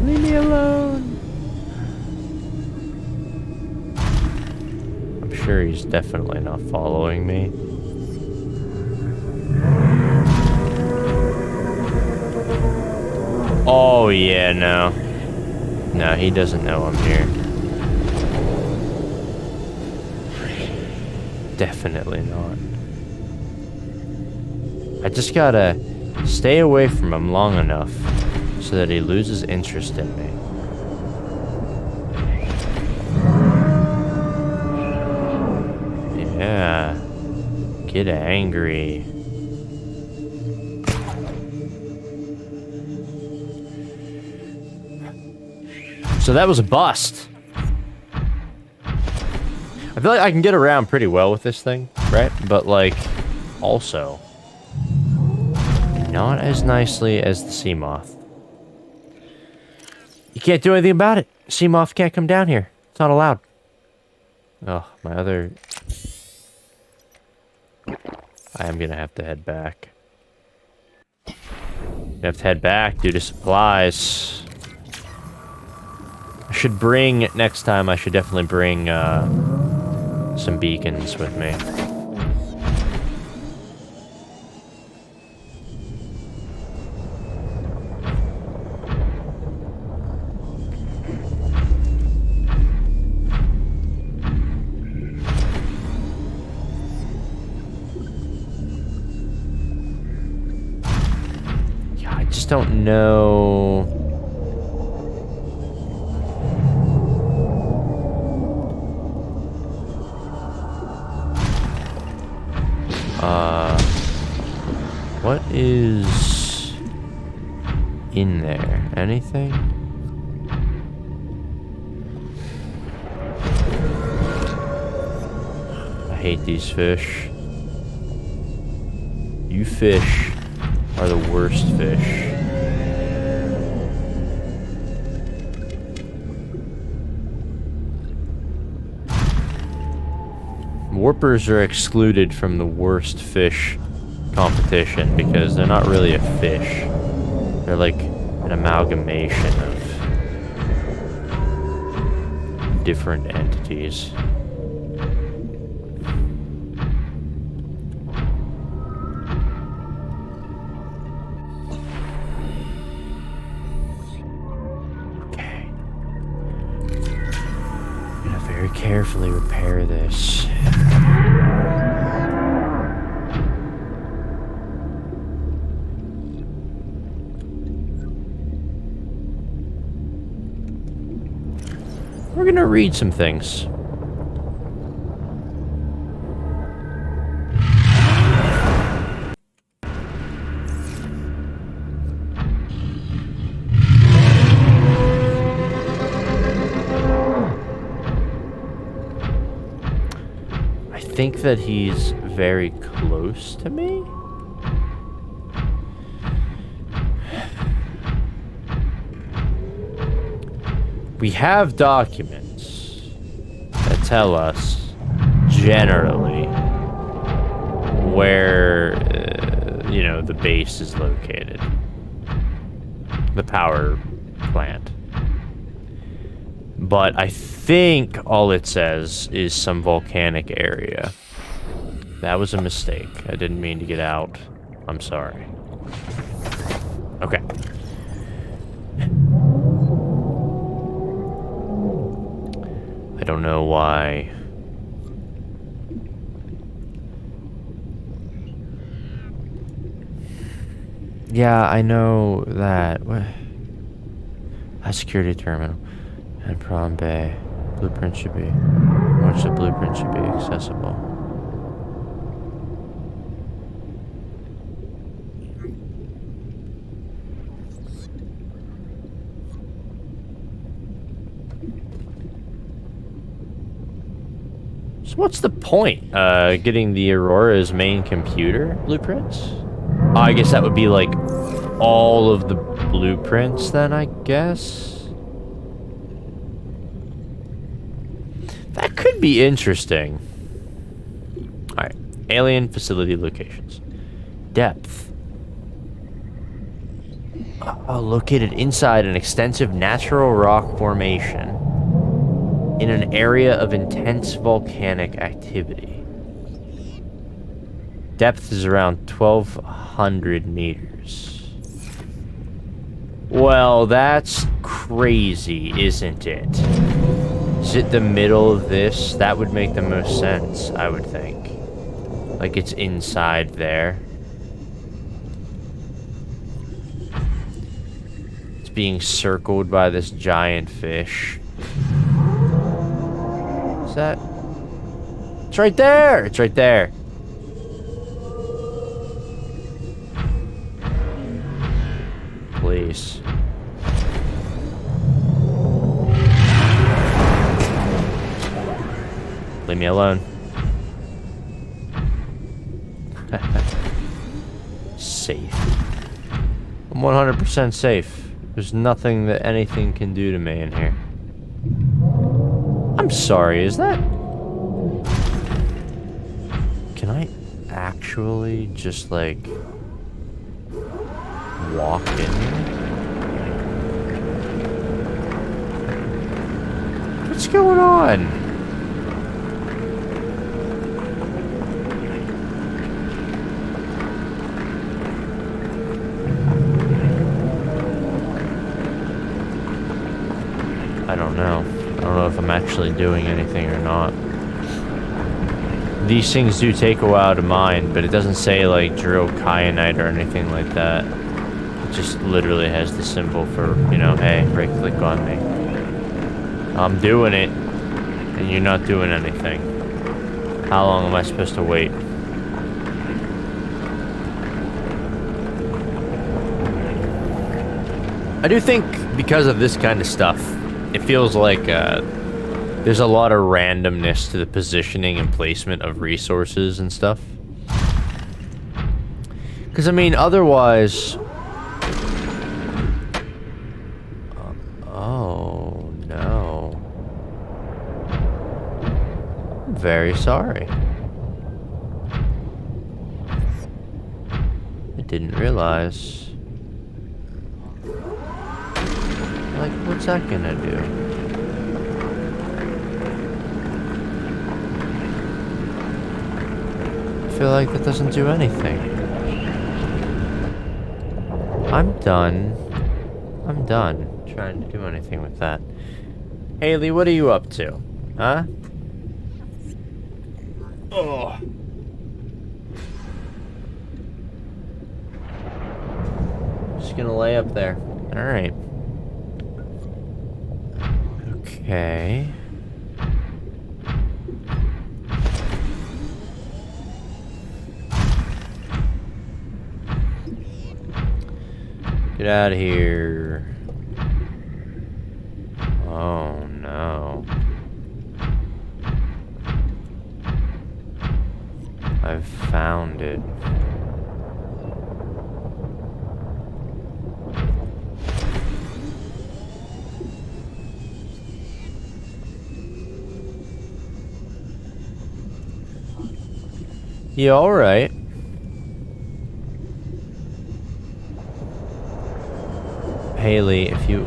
Leave me alone. I'm sure he's definitely not following me. Oh, yeah, no. No, he doesn't know I'm here. Definitely not. I just gotta stay away from him long enough so that he loses interest in me. Yeah. Get angry. So that was a bust. I feel like I can get around pretty well with this thing, right? But, like, also, not as nicely as the sea moth. You can't do anything about it. Sea moth can't come down here. It's not allowed. Oh, my other... I am gonna have to head back. I have to head back due to supplies. I should bring, next time, I should definitely bring, some beacons with me. Yeah, I just don't know... what is in there? Anything? I hate these fish. You fish are the worst fish. Warpers are excluded from the worst fish competition because they're not really a fish. They're like an amalgamation of different entities. Okay. I'm gonna very carefully repair this. We're gonna read some things. I think that he's very close to me. We have documents that tell us, generally, where, you know, the base is located. The power plant. But I think all it says is some volcanic area. That was a mistake. I didn't mean to get out. I'm sorry. Okay. I don't know why. Yeah, I know that. High security terminal and Prom Bay. Blueprint should be much the blueprint should be accessible. So what's the point? Getting the Aurora's main computer blueprints? Oh, I guess that would be like all of the blueprints then, I guess? That could be interesting. Alright. Alien facility locations. Depth. Located inside an extensive natural rock formation in an area of intense volcanic activity. Depth is around 1,200 meters. Well, that's crazy, isn't it? Is it the middle of this? That would make the most sense, I would think. Like it's inside there. It's being circled by this giant fish. Is that? It's right there! It's right there. Please. Leave me alone. Safe. I'm 100% safe. There's nothing that anything can do to me in here. I'm sorry, is that... Can I actually just, like... walk in here? What's going on? I don't know. I don't know if I'm actually doing anything or not. These things do take a while to mine, but it doesn't say like drill kyanite or anything like that. It just literally has the symbol for, you know, hey, right click on me. I'm doing it, and you're not doing anything. How long am I supposed to wait? I do think because of this kind of stuff, it feels like there's a lot of randomness to the positioning and placement of resources and stuff. Because, I mean, otherwise... oh, no. I'm very sorry. I didn't realize... Like, what's that gonna do? I feel like that doesn't do anything. I'm done. I'm done trying to do anything with that. Haley, what are you up to? Huh? Oh. Just gonna lay up there. Alright. Okay. Get out of here. Oh no. I've found it. You alright? Haley, if you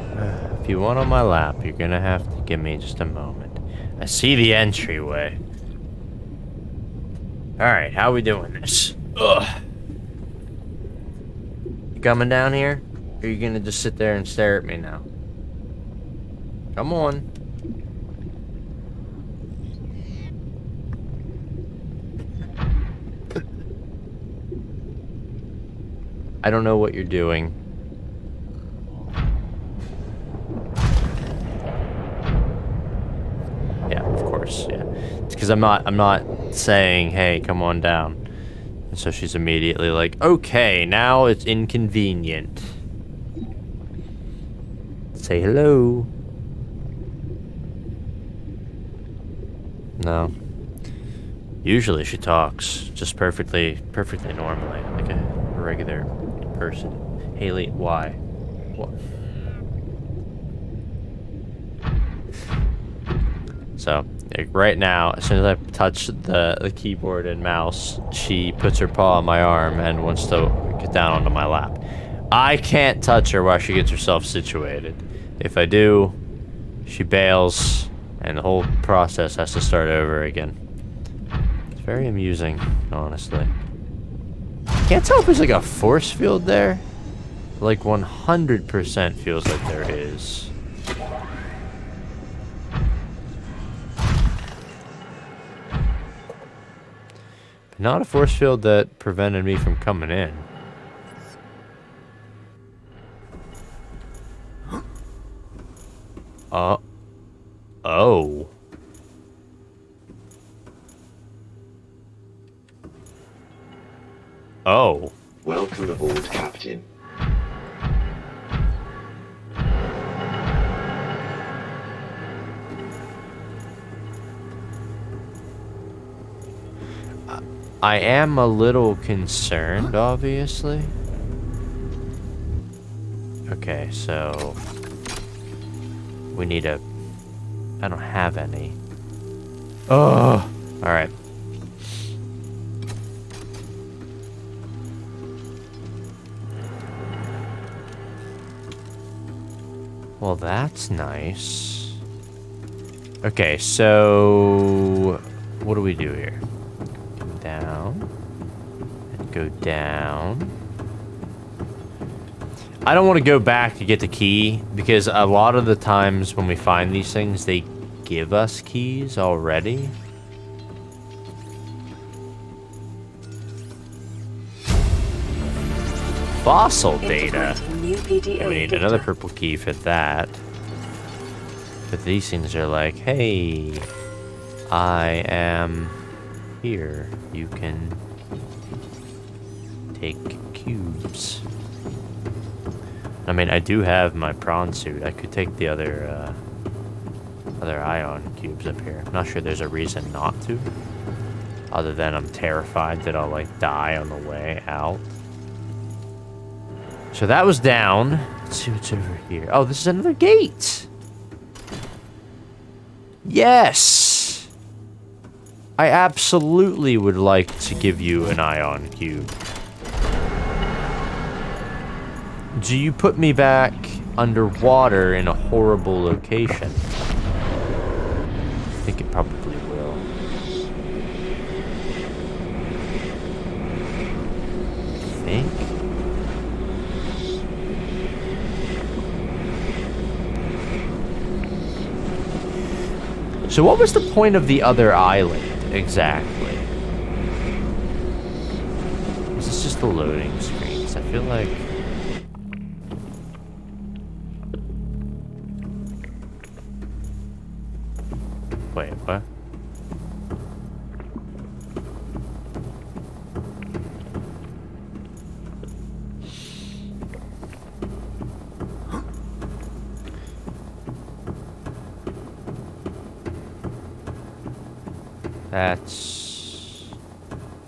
want on my lap, you're gonna have to give me just a moment. I see the entryway. Alright, how we doing this? Ugh. You coming down here? Or are you gonna just sit there and stare at me now? Come on. I don't know what you're doing. Yeah, of course. course, yeah. It's because I'm not saying, hey, come on down. And so she's immediately like, okay, now it's inconvenient. Say hello. No. Usually she talks just perfectly normally, like a regular person. Haley, why? What? So, like right now, as soon as I touch the keyboard and mouse, she puts her paw on my arm and wants to get down onto my lap. I can't touch her while she gets herself situated. If I do, she bails, and the whole process has to start over again. It's very amusing, honestly. Can't tell if there's like a force field there. Like 100% feels like there is. Not a force field that prevented me from coming in. Oh. Oh. Welcome aboard, Captain. I am a little concerned, obviously. Okay, so we need a... I don't have any. Oh! Alright. Well, that's nice. Okay, so... what do we do here? Go down. And go down. I don't want to go back to get the key, because a lot of the times when we find these things, they give us keys already. Fossil data. And we need another purple key for that. But these things are like, hey, I am here. You can take cubes. I mean, I do have my prawn suit. I could take the other ion cubes up here. I'm not sure there's a reason not to. Other than I'm terrified that I'll, like, die on the way out. So that was down. Let's see what's over here. Oh, this is another gate. Yes! I absolutely would like to give you an ion cube. Do you put me back underwater in a horrible location? I think it probably will. I think. So what was the point of the other island, exactly? Is this just the loading screens? I feel like... Wait, what?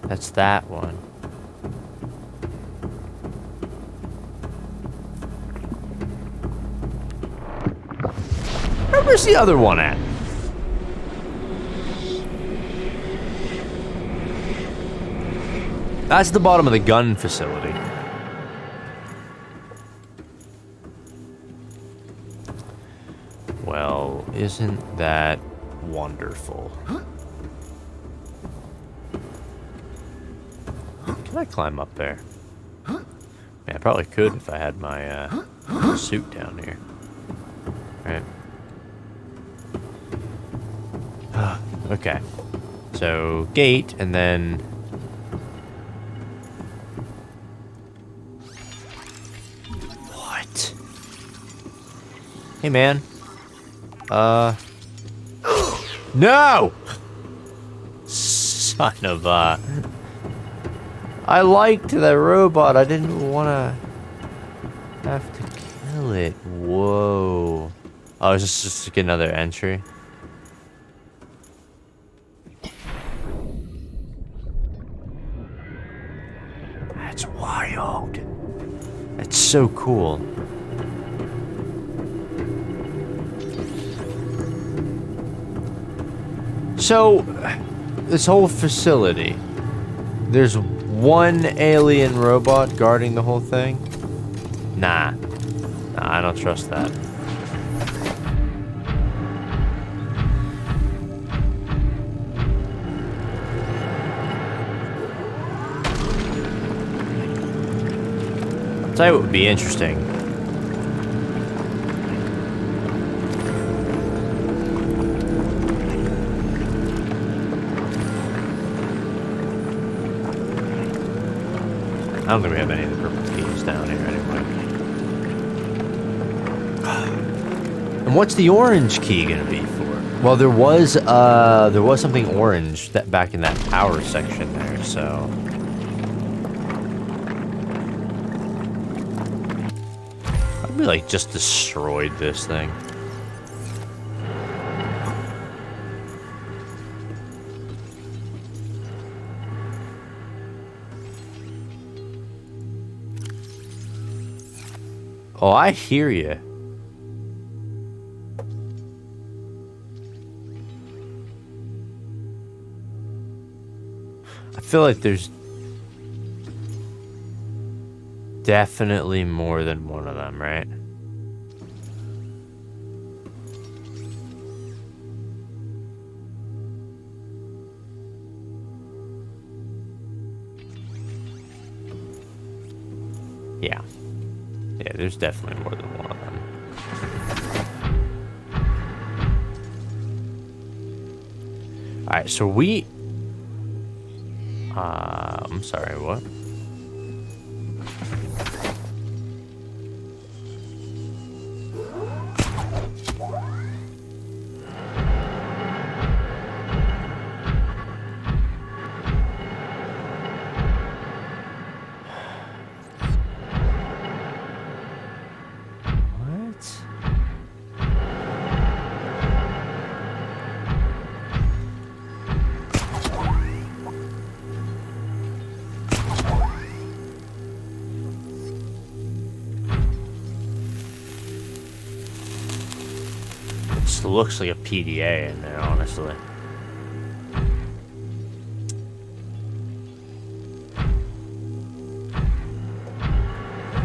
That's that one. Where's the other one at? That's the bottom of the gun facility. Well, isn't that wonderful? Can I climb up there? Yeah, I probably could if I had my suit down here. Right. Okay. So, gate, and then... What? Hey, man. No! Son of a... I liked that robot. I didn't want to have to kill it. Whoa. Oh, is this just like another entry? That's wild. That's so cool. So, this whole facility, there's one alien robot guarding the whole thing? Nah, I don't trust that. I'll tell you what would be interesting. I don't think we have any of the purple keys down here anyway. And what's the orange key gonna be for? Well, there was something orange that back in that power section there, so. We like just destroyed this thing. Oh, I hear you. I feel like there's definitely more than one of them, right? Yeah. Yeah, there's definitely more than one of them. Alright, so we... I'm sorry, what? Looks like a PDA in there, honestly.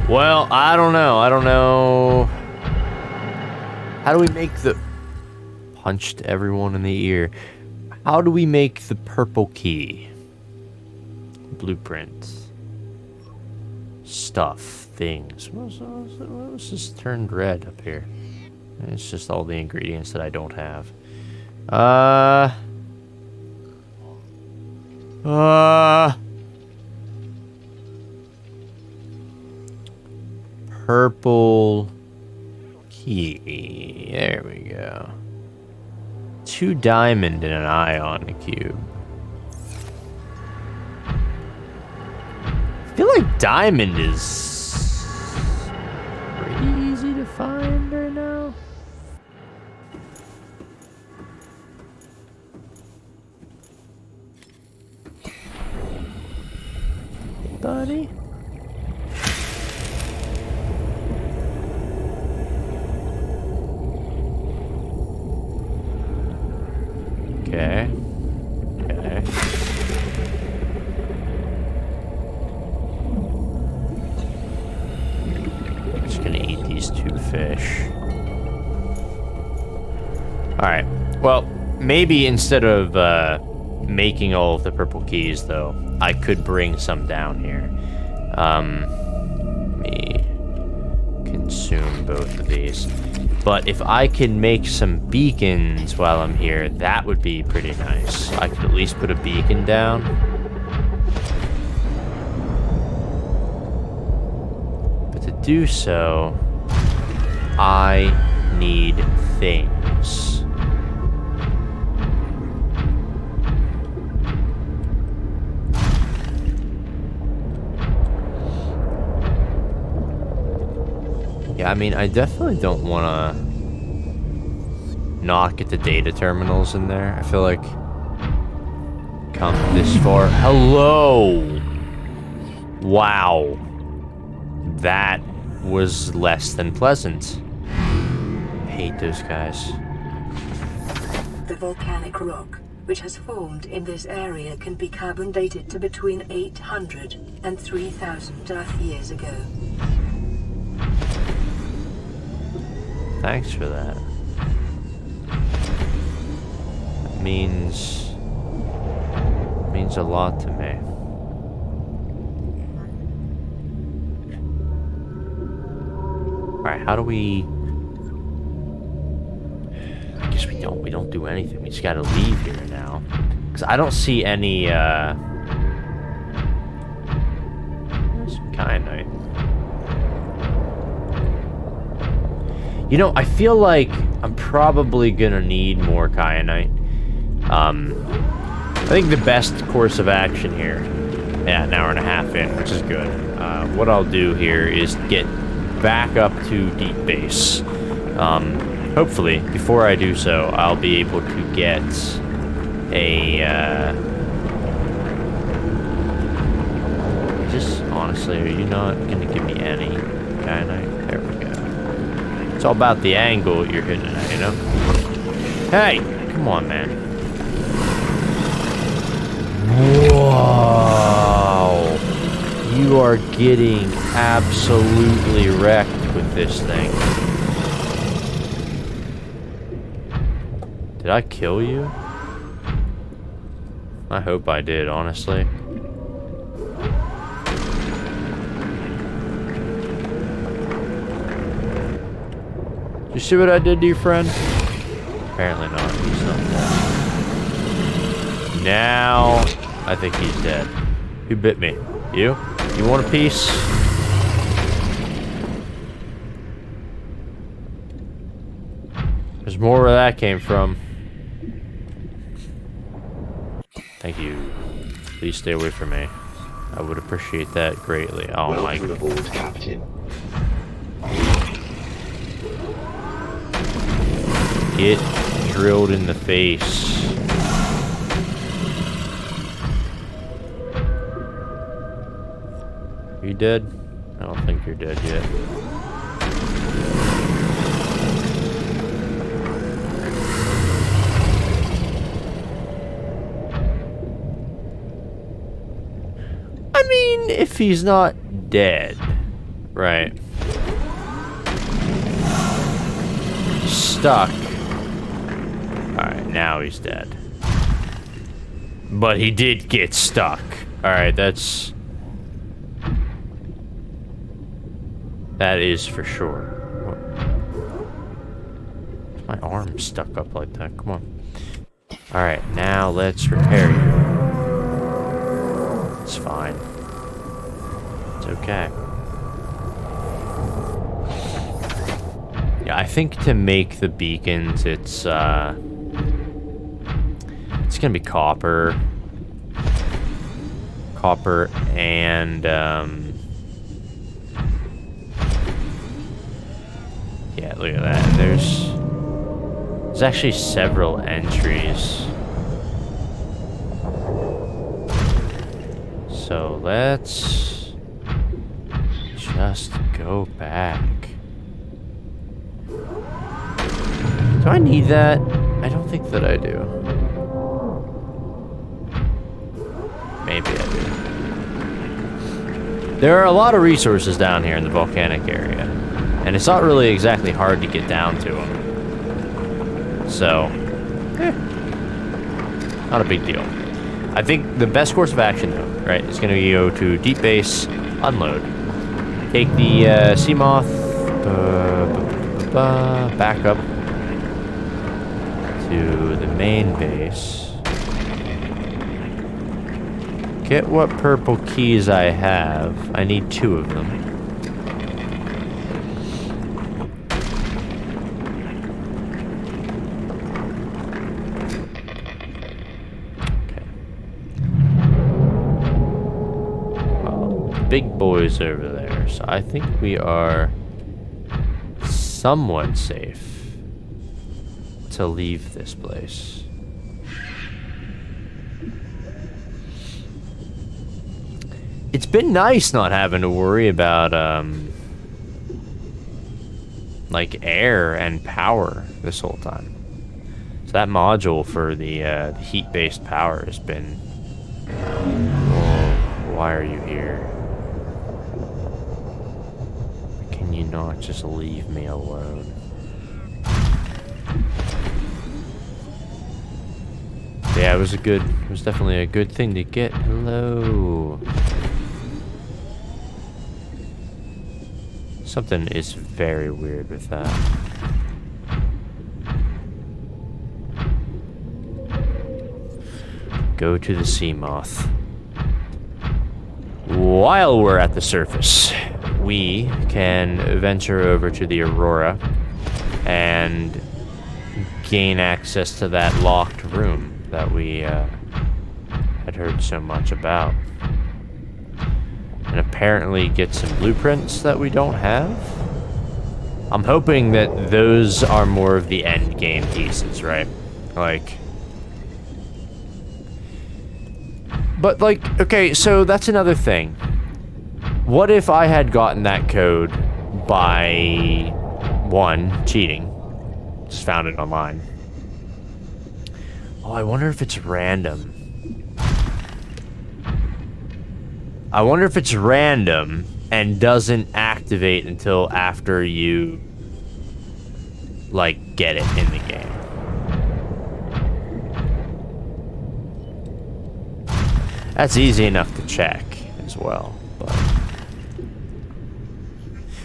Well, I don't know. How do we make the... Punched everyone in the ear. How do we make the purple key? Blueprint. Stuff. Things. What's this turned red up here? It's just all the ingredients that I don't have. Purple key. There we go. 2 diamond and an ion cube. I feel like diamond is pretty easy to find right now. Buddy. Okay. Okay. I'm just gonna eat these 2 fish. Alright. Well, maybe instead of making all of the purple keys, though, I could bring some down here. Let me consume both of these. But if I can make some beacons while I'm here, that would be pretty nice. I could at least put a beacon down. But to do so, I need things. I mean, I definitely don't want to not get the data terminals in there. I feel like come this far. Hello! Wow. That was less than pleasant. I hate those guys. The volcanic rock, which has formed in this area, can be carbon dated to between 800 and 3,000 Earth years ago. Thanks for that. That means a lot to me. Alright, how do we... I guess we don't do anything. We just gotta leave here now. Because I don't see any, There's some kyanite. You know, I feel like I'm probably gonna need more kyanite. I think the best course of action here... Yeah, an hour and a half in, which is good. What I'll do here is get back up to deep base. Hopefully, before I do so, I'll be able to get a, just, honestly, are you not gonna give me any kyanite? There we go. It's all about the angle you're hitting at, you know? Hey! Come on, man. Whoa! You are getting absolutely wrecked with this thing. Did I kill you? I hope I did, honestly. Did you see what I did to your friend? Apparently not. He's not dead. Now, I think he's dead. Who bit me? You? You want a piece? There's more where that came from. Thank you. Please stay away from me. I would appreciate that greatly. Oh my Welcome aboard, Captain. Get drilled in the face. Are you dead? I don't think you're dead yet. I mean, if he's not dead, right? Stuck. Alright, now he's dead. But he did get stuck. Alright, that is for sure. What's my arm stuck up like that? Come on. Alright, now let's repair you. It's fine. It's okay. Yeah, I think to make the beacons, it's gonna be copper. Copper and, yeah, look at that. There's actually several entries. So let's just go back. Do I need that? I don't think that I do. Maybe I do. There are a lot of resources down here in the volcanic area. And it's not really exactly hard to get down to them. So, not a big deal. I think the best course of action, though, right, is going to go to deep base, unload, take the Seamoth, back up to the main base, get what purple keys I have. I need 2 of them. Big boys over there, so I think we are somewhat safe to leave this place. It's been nice not having to worry about, like, air and power this whole time. So that module for the heat-based power has been... Whoa, why are you here? Can you not just leave me alone? Yeah, it was definitely a good thing to get. Hello. Something is very weird with that. Go to the sea moth. While we're at the surface, we can venture over to the Aurora and gain access to that locked room that we had heard so much about. And apparently get some blueprints that we don't have. I'm hoping that those are more of the end game pieces, right? Like... But, like, okay, so that's another thing. What if I had gotten that code by, one, cheating? Just found it online. Oh, I wonder if it's random. I wonder if it's random and doesn't activate until after you, like, get it in the game. That's easy enough to check as well, but...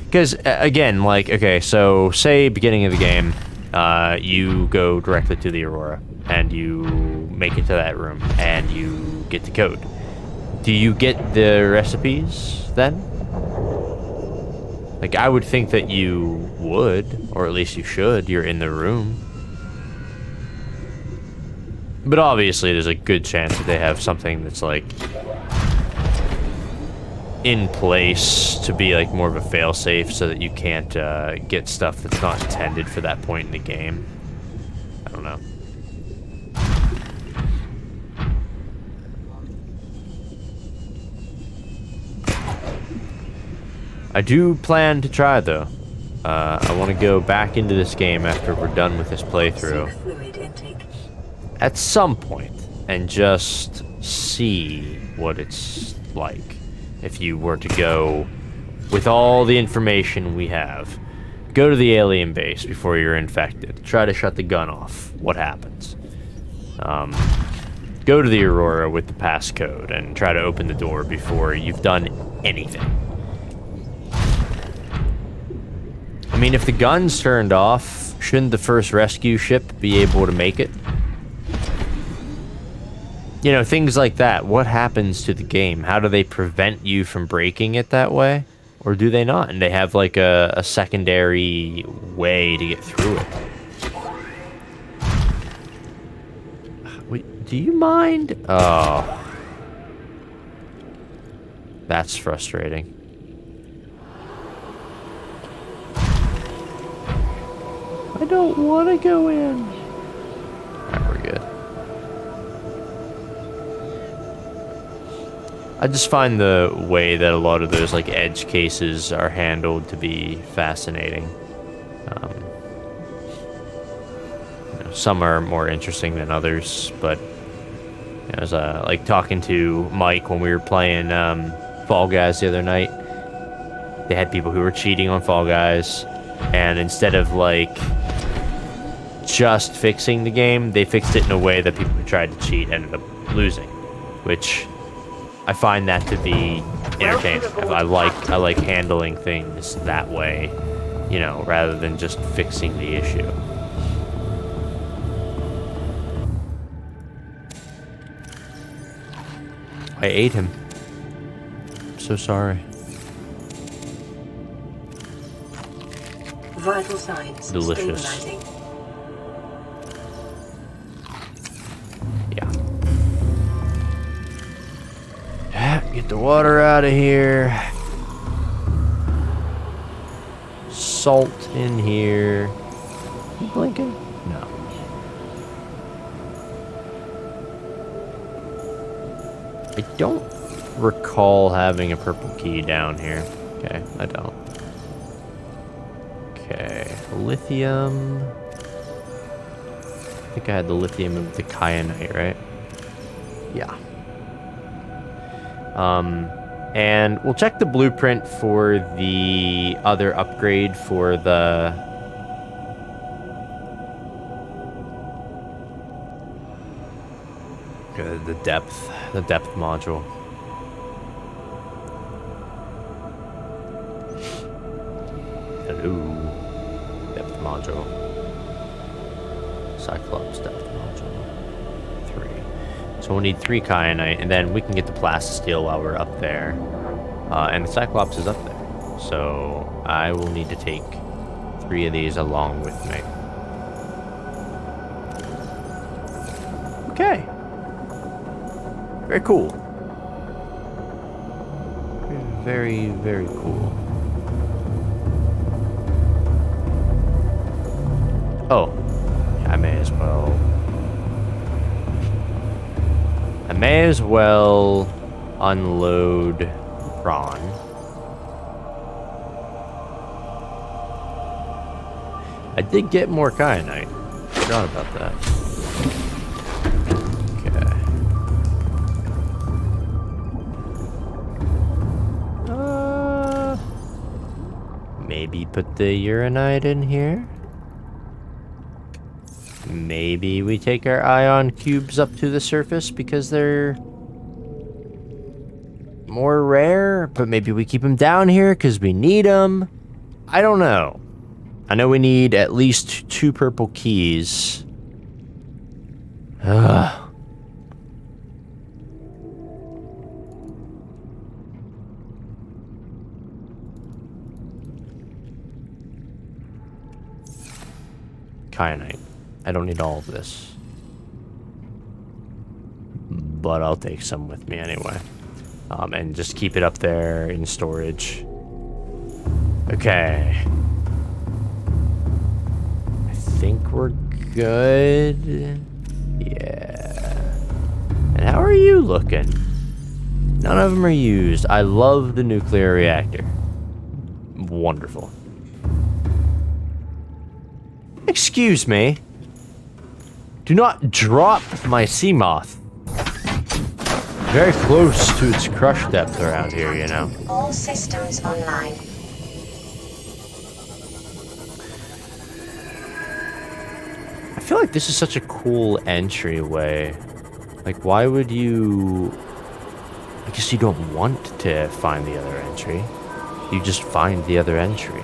Because, again, like, okay, so, say, beginning of the game, you go directly to the Aurora, and you make it to that room, and you get the code. Do you get the recipes, then? Like, I would think that you would, or at least you should, you're in the room. But obviously, there's a good chance that they have something that's, like, in place to be, like, more of a failsafe so that you can't get stuff that's not intended for that point in the game. I don't know. I do plan to try, though. I want to go back into this game after we're done with this playthrough. At some point, and just see what it's like. If you were to go with all the information we have, go to the alien base before you're infected. Try to shut the gun off. What happens? Go to the Aurora with the passcode and try to open the door before you've done anything. I mean, if the gun's turned off, shouldn't the first rescue ship be able to make it? You know, things like that. What happens to the game? How do they prevent you from breaking it that way? Or do they not? And they have, like, a secondary way to get through it. Wait, do you mind? Oh. That's frustrating. I don't want to go in. Alright, we're good. I just find the way that a lot of those, like, edge cases are handled to be fascinating. You know, some are more interesting than others, but you know, I was like talking to Mike when we were playing Fall Guys the other night. They had people who were cheating on Fall Guys, and instead of, like, just fixing the game, they fixed it in a way that people who tried to cheat ended up losing, which I find that to be entertaining. I like handling things that way, you know, rather than just fixing the issue. I ate him. I'm so sorry. Vital signs Delicious. stabilizing. Yeah. Get the water out of here. salt in here. You blinking? No. I don't recall having a purple key down here. Okay, I don't. Okay, lithium. I think I had the lithium of the kyanite, right? Yeah. And we'll check the blueprint for the other upgrade for the the depth module. Hello, depth module. Cyclops depth module. 3. So we'll need 3 kyanite, and then we can get the plastisteel while we're up there. And the Cyclops is up there. So I will need to take 3 of these along with me. Okay. Very cool. Very, very cool. Oh, I may as well unload prawn. I did get more kyanite. Forgot about that. Okay. Maybe put the uranite in here. Maybe we take our ion cubes up to the surface because they're more rare, but maybe we keep them down here because we need them. I don't know. I know we need at least 2 purple keys. Ugh. Kyanite. I don't need all of this. But I'll take some with me anyway. And just keep it up there in storage. Okay. I think we're good. Yeah. And how are you looking? None of them are used. I love the nuclear reactor. Wonderful. Excuse me. Do not drop my sea moth. Very close to its crush depth around here, you know. All systems online. I feel like this is such a cool entryway. Like, why would you... I guess you don't want to find the other entry. You just find the other entry.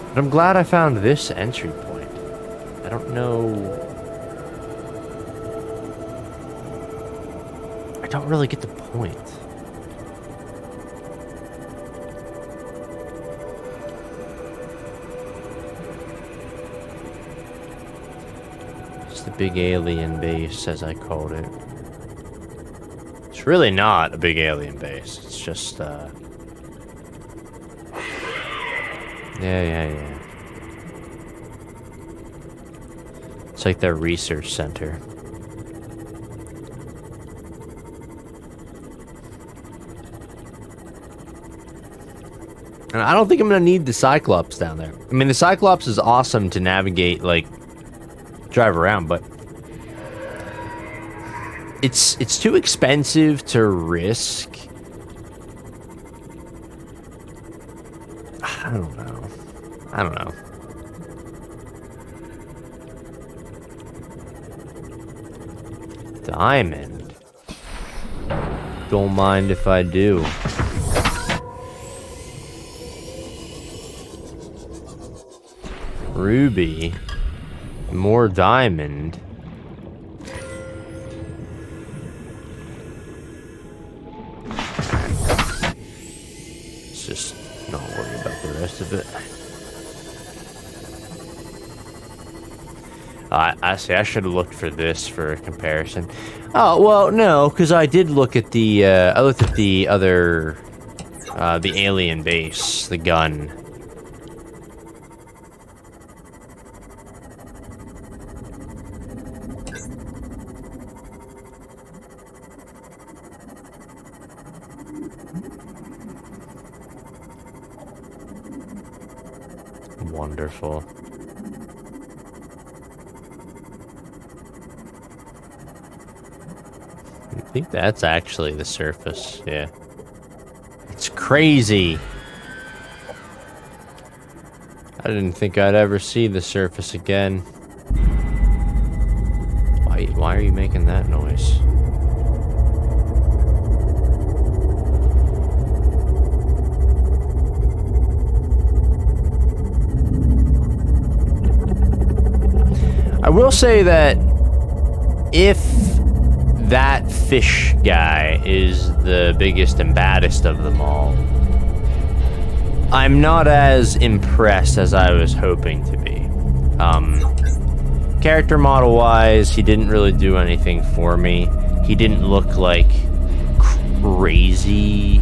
But I'm glad I found this entry point. I don't know... I don't really get the point. It's the big alien base, as I called it. It's really not a big alien base. It's just, Yeah. It's like their research center. And I don't think I'm gonna need the Cyclops down there. I mean, the Cyclops is awesome to navigate, like, drive around, but it's too expensive to risk. I don't know. Diamond. Don't mind if I do. Ruby. More diamond. Let's just not worry about the rest of it. I see. I should have looked for this for a comparison. Oh, well, no, because I did look at the, I looked at the other, the alien base, the gun. Wonderful. I think that's actually the surface, yeah. It's crazy. I didn't think I'd ever see the surface again. Why are you making that noise? I will say that if that fish guy is the biggest and baddest of them all, I'm not as impressed as I was hoping to be. Character model wise, he didn't really do anything for me. He didn't look like crazy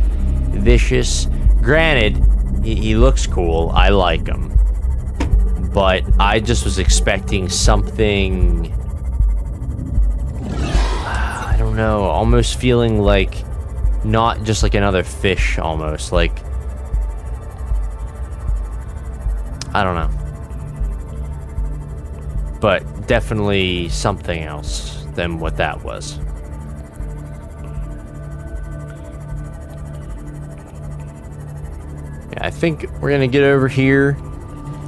vicious. Granted, he looks cool. I like him. But I just was expecting something, I don't know, almost feeling like not just like another fish, almost like, I don't know, but definitely something else than what that was. Yeah, I think we're gonna get over here.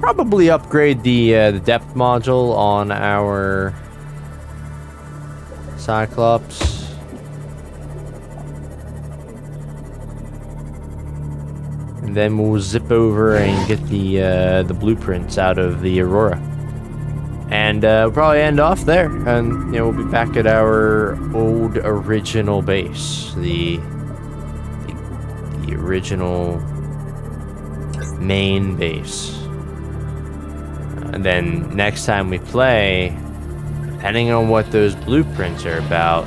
Probably upgrade the depth module on our Cyclops. And then we'll zip over and get the blueprints out of the Aurora. And we'll probably end off there. And we'll be back at our old original base. The original main base. And then next time we play, depending on what those blueprints are about,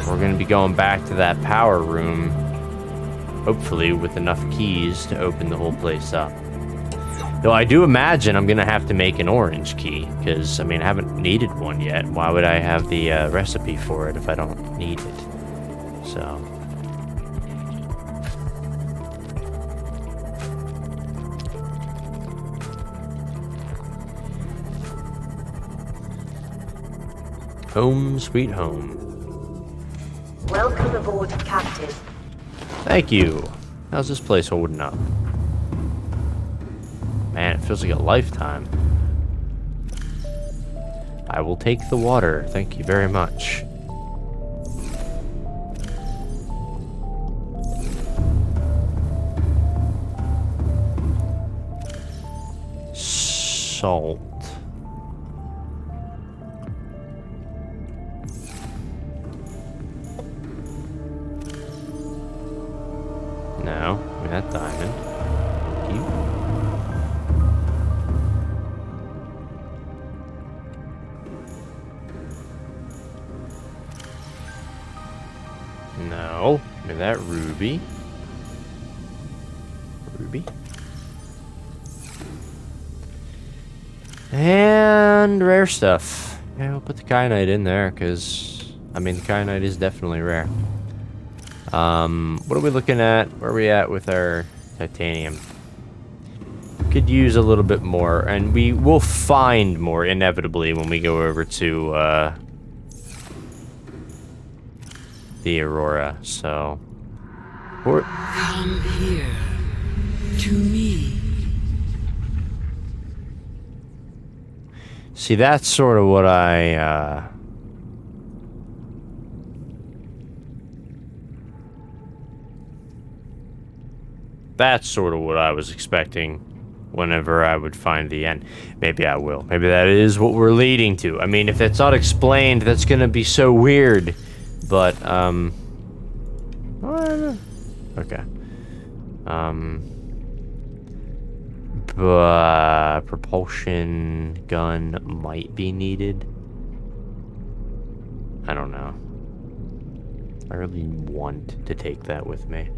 we're going to be going back to that power room, hopefully with enough keys to open the whole place up. Though I do imagine I'm going to have to make an orange key, because, I mean, I haven't needed one yet. Why would I have the recipe for it if I don't need it? So... home sweet home. Welcome aboard, Captain. Thank you. How's this place holding up? Man, it feels like a lifetime. I will take the water. Thank you very much. Salt. No, we got diamond. Thank you. No, give me that ruby. Ruby. And rare stuff. Yeah, we'll put the kyanite in there, because, I mean, the kyanite is definitely rare. What are we looking at? Where are we at with our titanium? Could use a little bit more, and we will find more inevitably when we go over to the Aurora. So, Come here to me. see, that's sort of what that's sort of what I was expecting whenever I would find the end. Maybe I will. Maybe that is what we're leading to. I mean, if it's not explained, that's gonna be so weird. But, okay. But propulsion gun might be needed. I don't know. I really want to take that with me.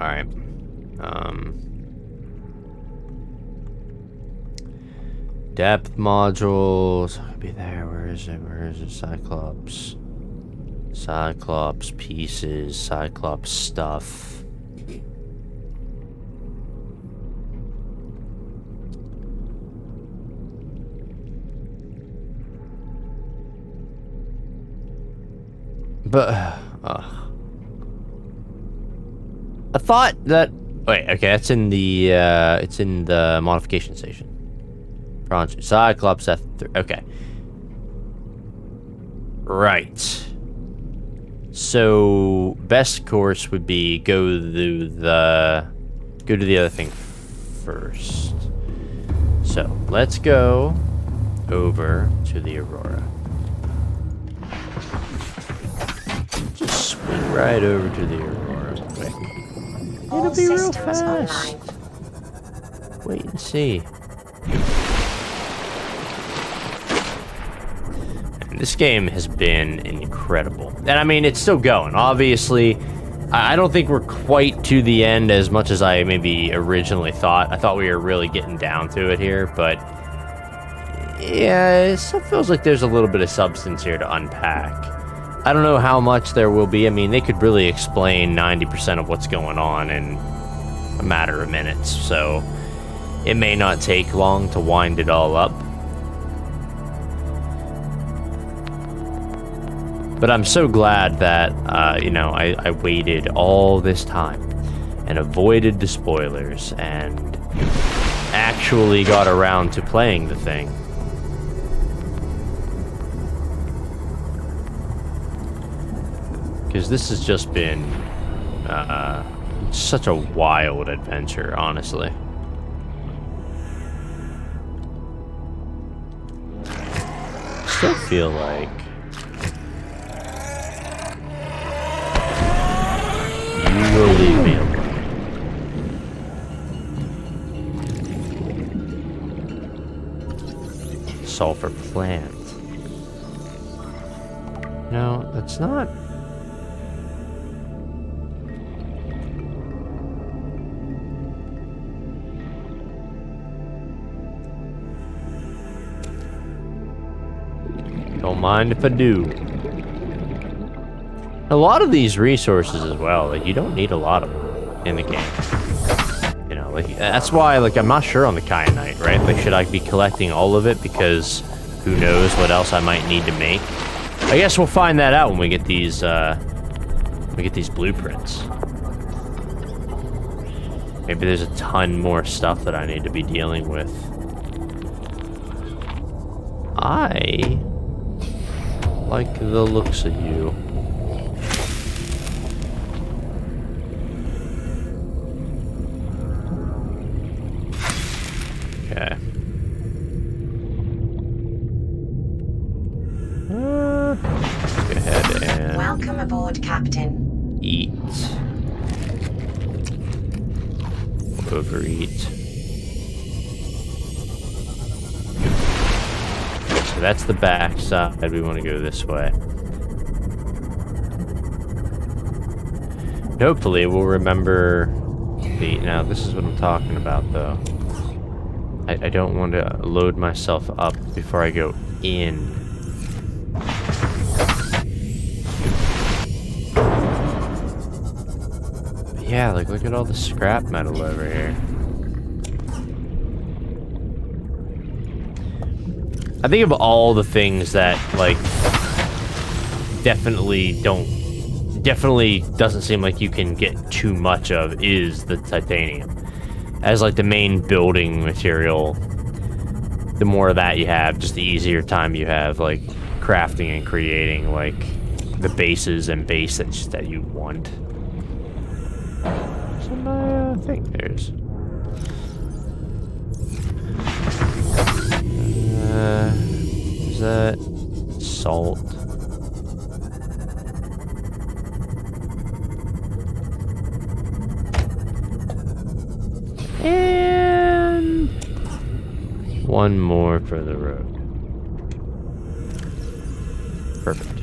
Alright. Depth modules. I'll be there. Where is it? Where is it? Cyclops. Cyclops pieces. Cyclops stuff. But I thought that. Wait, okay, that's in the. It's in the modification station. Cyclops F3. Okay. Right. So best course would be go to the other thing first. So let's go over to the Aurora. Just swing right over to the Aurora. Wait. It'll be real fast. Wait and see. This game has been incredible. And I mean, it's still going. Obviously, I don't think we're quite to the end as much as I maybe originally thought. I thought we were really getting down to it here, but yeah, it still feels like there's a little bit of substance here to unpack. I don't know how much there will be. I mean, they could really explain 90% of what's going on in a matter of minutes, so it may not take long to wind it all up. But I'm so glad that, you know, I waited all this time and avoided the spoilers and actually got around to playing the thing. Because this has just been such a wild adventure, honestly. Still feel like you will leave me alone. Sulfur plant. No, that's not. Don't mind if I do. A lot of these resources as well, like, you don't need a lot of them in the game. You know, like, that's why, like, I'm not sure on the kyanite, right? Like, should I be collecting all of it? Because who knows what else I might need to make. I guess we'll find that out when we get these blueprints. Maybe there's a ton more stuff that I need to be dealing with. I like the looks of you. Okay. Let's go ahead and Welcome aboard, Captain. eat. Overeat. So that's the back side. We want to go this way. Hopefully we'll remember the... Now, this is what I'm talking about, though. I don't want to load myself up before I go in. But yeah, like, look at all the scrap metal over here. I think of all the things that, like, definitely doesn't seem like you can get too much of is the titanium. As, like, the main building material, the more of that you have, just the easier time you have, like, crafting and creating, like, the bases and base that you want. So, I think there's... is that salt? And one more for the road. Perfect.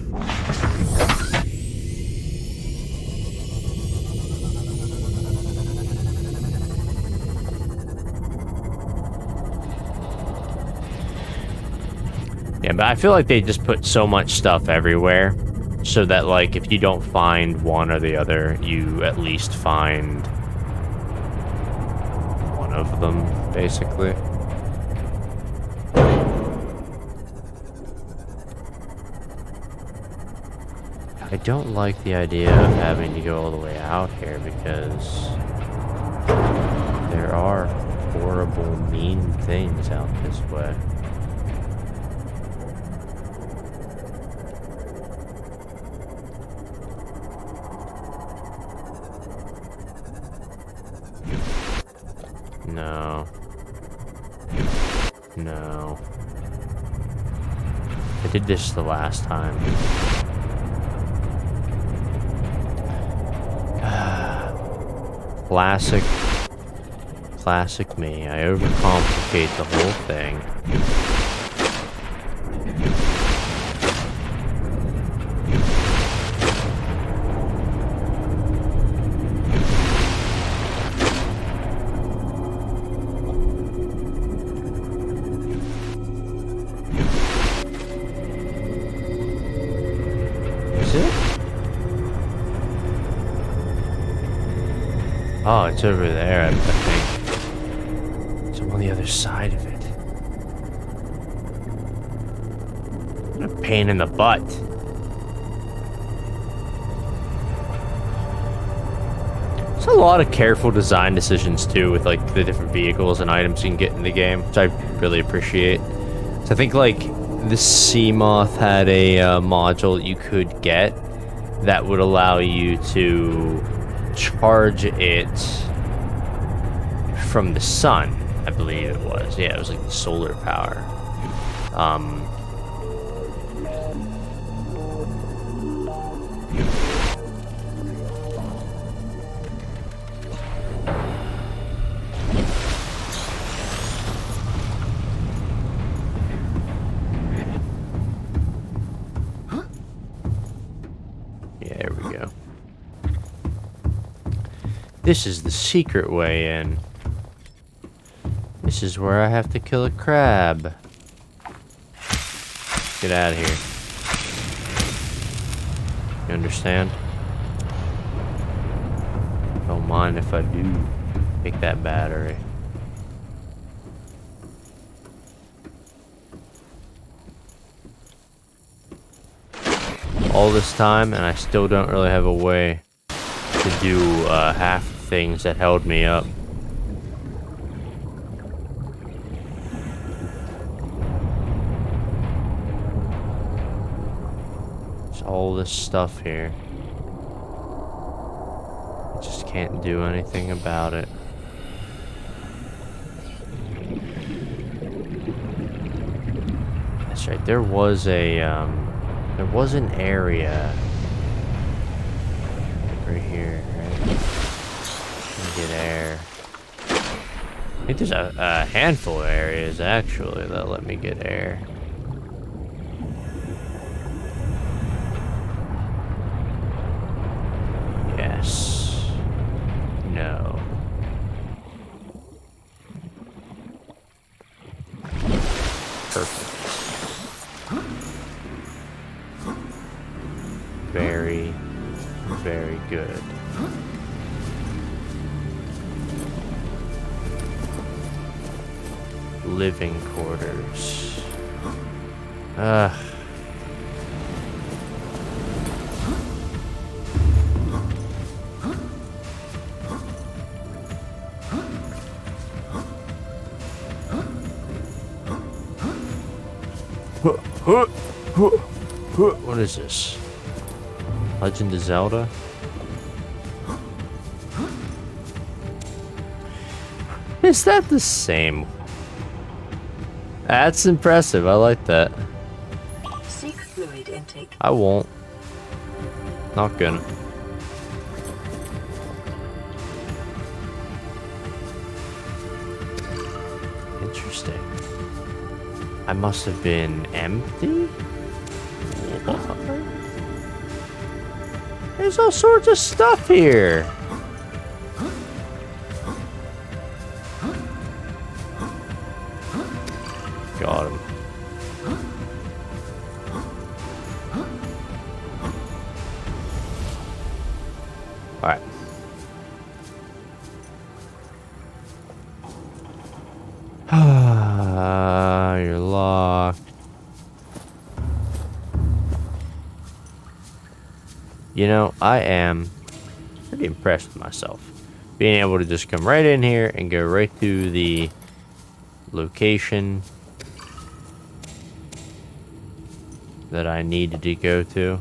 Yeah, but I feel like they just put so much stuff everywhere so that, like, if you don't find one or the other, you at least find one of them, basically. I don't like the idea of having to go all the way out here because there are horrible, mean things out this way. No. No. I did this the last time. Classic me. I overcomplicate the whole thing. Is it? Oh, it's over there, I think. It's on the other side of it. What a pain in the butt. There's a lot of careful design decisions, too, with, like, the different vehicles and items you can get in the game, which I really appreciate. So I think, like, the Seamoth had a module you could get that would allow you to charge it from the sun, I believe it was. Yeah, it was like the solar power. Yeah, there we go. This is the secret way in. This is where I have to kill a crab. Get out of here. You understand? Don't mind if I do. Take that battery. All this time, and I still don't really have a way to do half the things that held me up. There's all this stuff here. I just can't do anything about it. That's right, there was an area right here, right? Get air. I think there's a handful of areas actually that let me get air. Yes. No. Perfect. Very, very good. Living quarters. What is this? Legend of Zelda? Is that the same? That's impressive. I like that. Seek fluid intake. I won't. Not gonna. Interesting. I must have been empty? What? There's all sorts of stuff here. Got him. You're locked. You know, I am pretty impressed with myself. Being able to just come right in here and go right to the location that I needed to go to.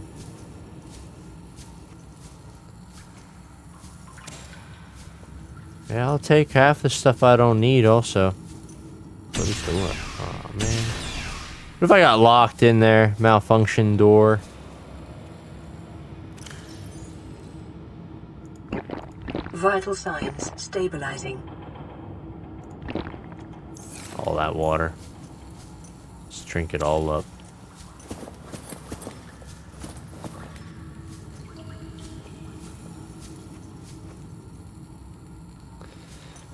Yeah, I'll take half the stuff I don't need also. What is the door? Oh, man. What if I got locked in there? Malfunction door. Vital signs stabilizing. All that water. Let's drink it all up.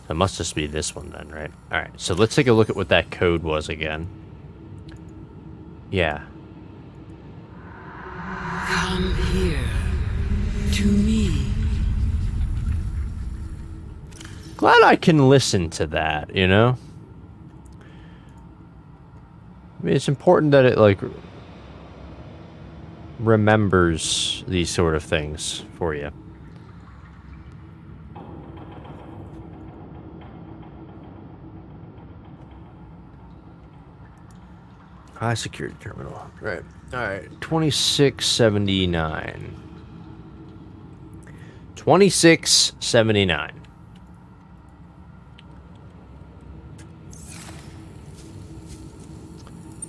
It must just be this one then, right? Alright, so let's take a look at what that code was again. Yeah. Come here. To me. Glad I can listen to that, you know? I mean, it's important that it, like, remembers these sort of things for you. High security terminal. Right. Alright. 2679. 2679.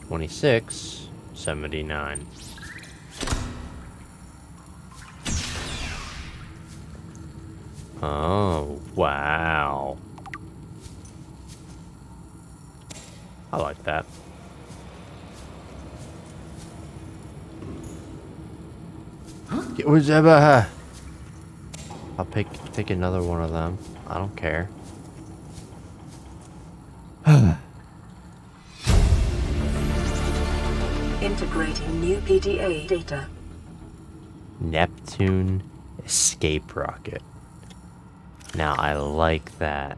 $26.79. Oh, wow. I like that. It was ever. I'll take another one of them. I don't care. Integrating new PDA data. Neptune escape rocket. Now I like that.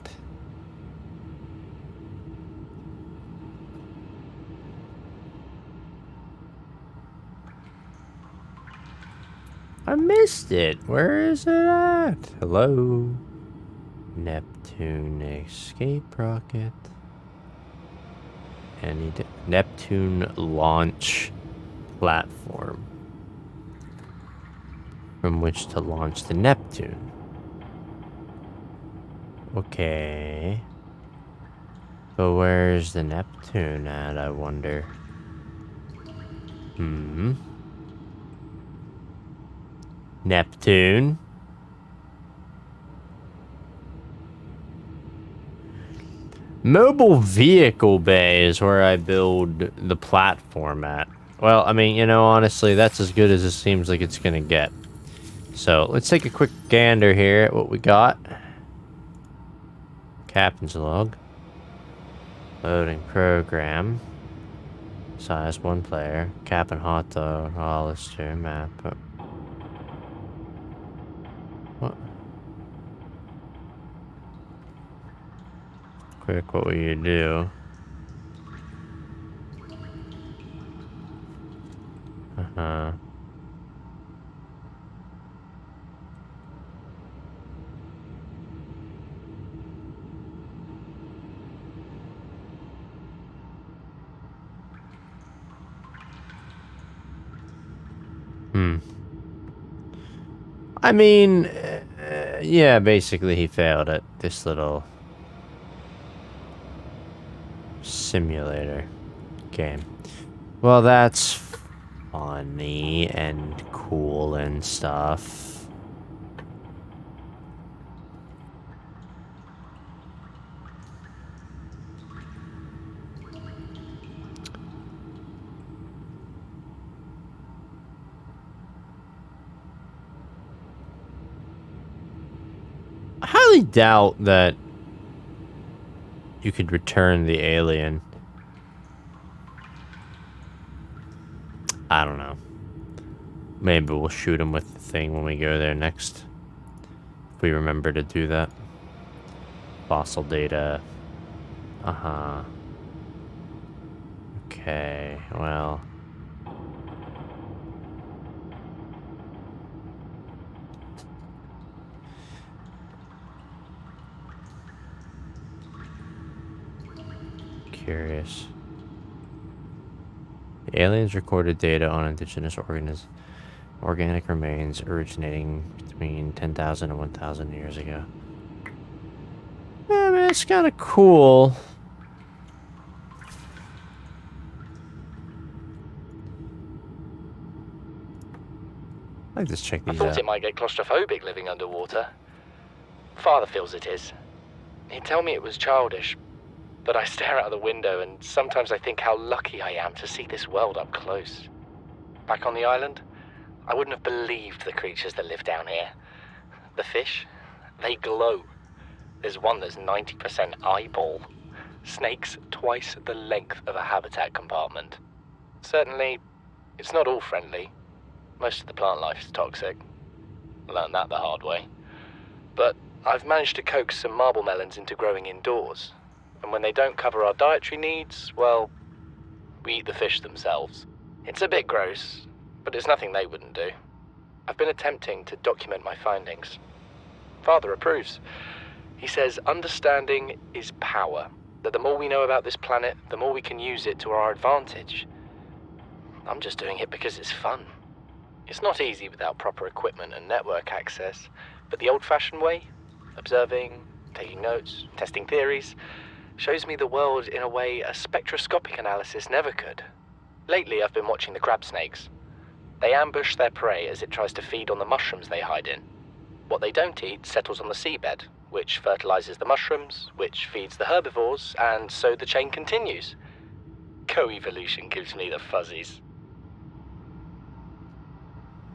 I missed it. Where is it at? Hello? Neptune escape rocket. Neptune launch platform from which to launch the Neptune. Okay. But where's the Neptune at, I wonder? Neptune. Mobile vehicle bay is where I build the platform at. Well, I mean, you know, honestly, that's as good as it seems like it's gonna get. So, let's take a quick gander here at what we got. Captain's log. Loading program. Size 1 player. Cap and hot dog. Hollister map. What? Quick, what will you do? Uh-huh. I mean, yeah, basically he failed at this little simulator game. Well, that's funny and cool and stuff. I highly doubt that you could return the alien. I don't know. Maybe we'll shoot him with the thing when we go there next. If we remember to do that. Fossil data. Uh-huh. Okay, well... Curious. The aliens recorded data on indigenous organic remains originating between 10,000 and 1,000 years ago. Yeah, I mean, it's kind of cool. I'd like to check I these thought out. it might get claustrophobic living underwater. Father feels it is. He'd tell me it was childish, but I stare out of the window and sometimes I think how lucky I am to see this world up close. Back on the island, I wouldn't have believed the creatures that live down here. The fish, they glow. There's one that's 90% eyeball. Snakes twice the length of a habitat compartment. Certainly, it's not all friendly. Most of the plant life is toxic. I learned that the hard way. But I've managed to coax some marble melons into growing indoors. And when they don't cover our dietary needs, well, we eat the fish themselves. It's a bit gross, but it's nothing they wouldn't do. I've been attempting to document my findings. Father approves. He says understanding is power, that the more we know about this planet, the more we can use it to our advantage. I'm just doing it because it's fun. It's not easy without proper equipment and network access, but the old-fashioned way, observing, taking notes, testing theories, shows me the world in a way a spectroscopic analysis never could. Lately, I've been watching the crab snakes. They ambush their prey as it tries to feed on the mushrooms they hide in. What they don't eat settles on the seabed, which fertilizes the mushrooms, which feeds the herbivores, and so the chain continues. Co-evolution gives me the fuzzies.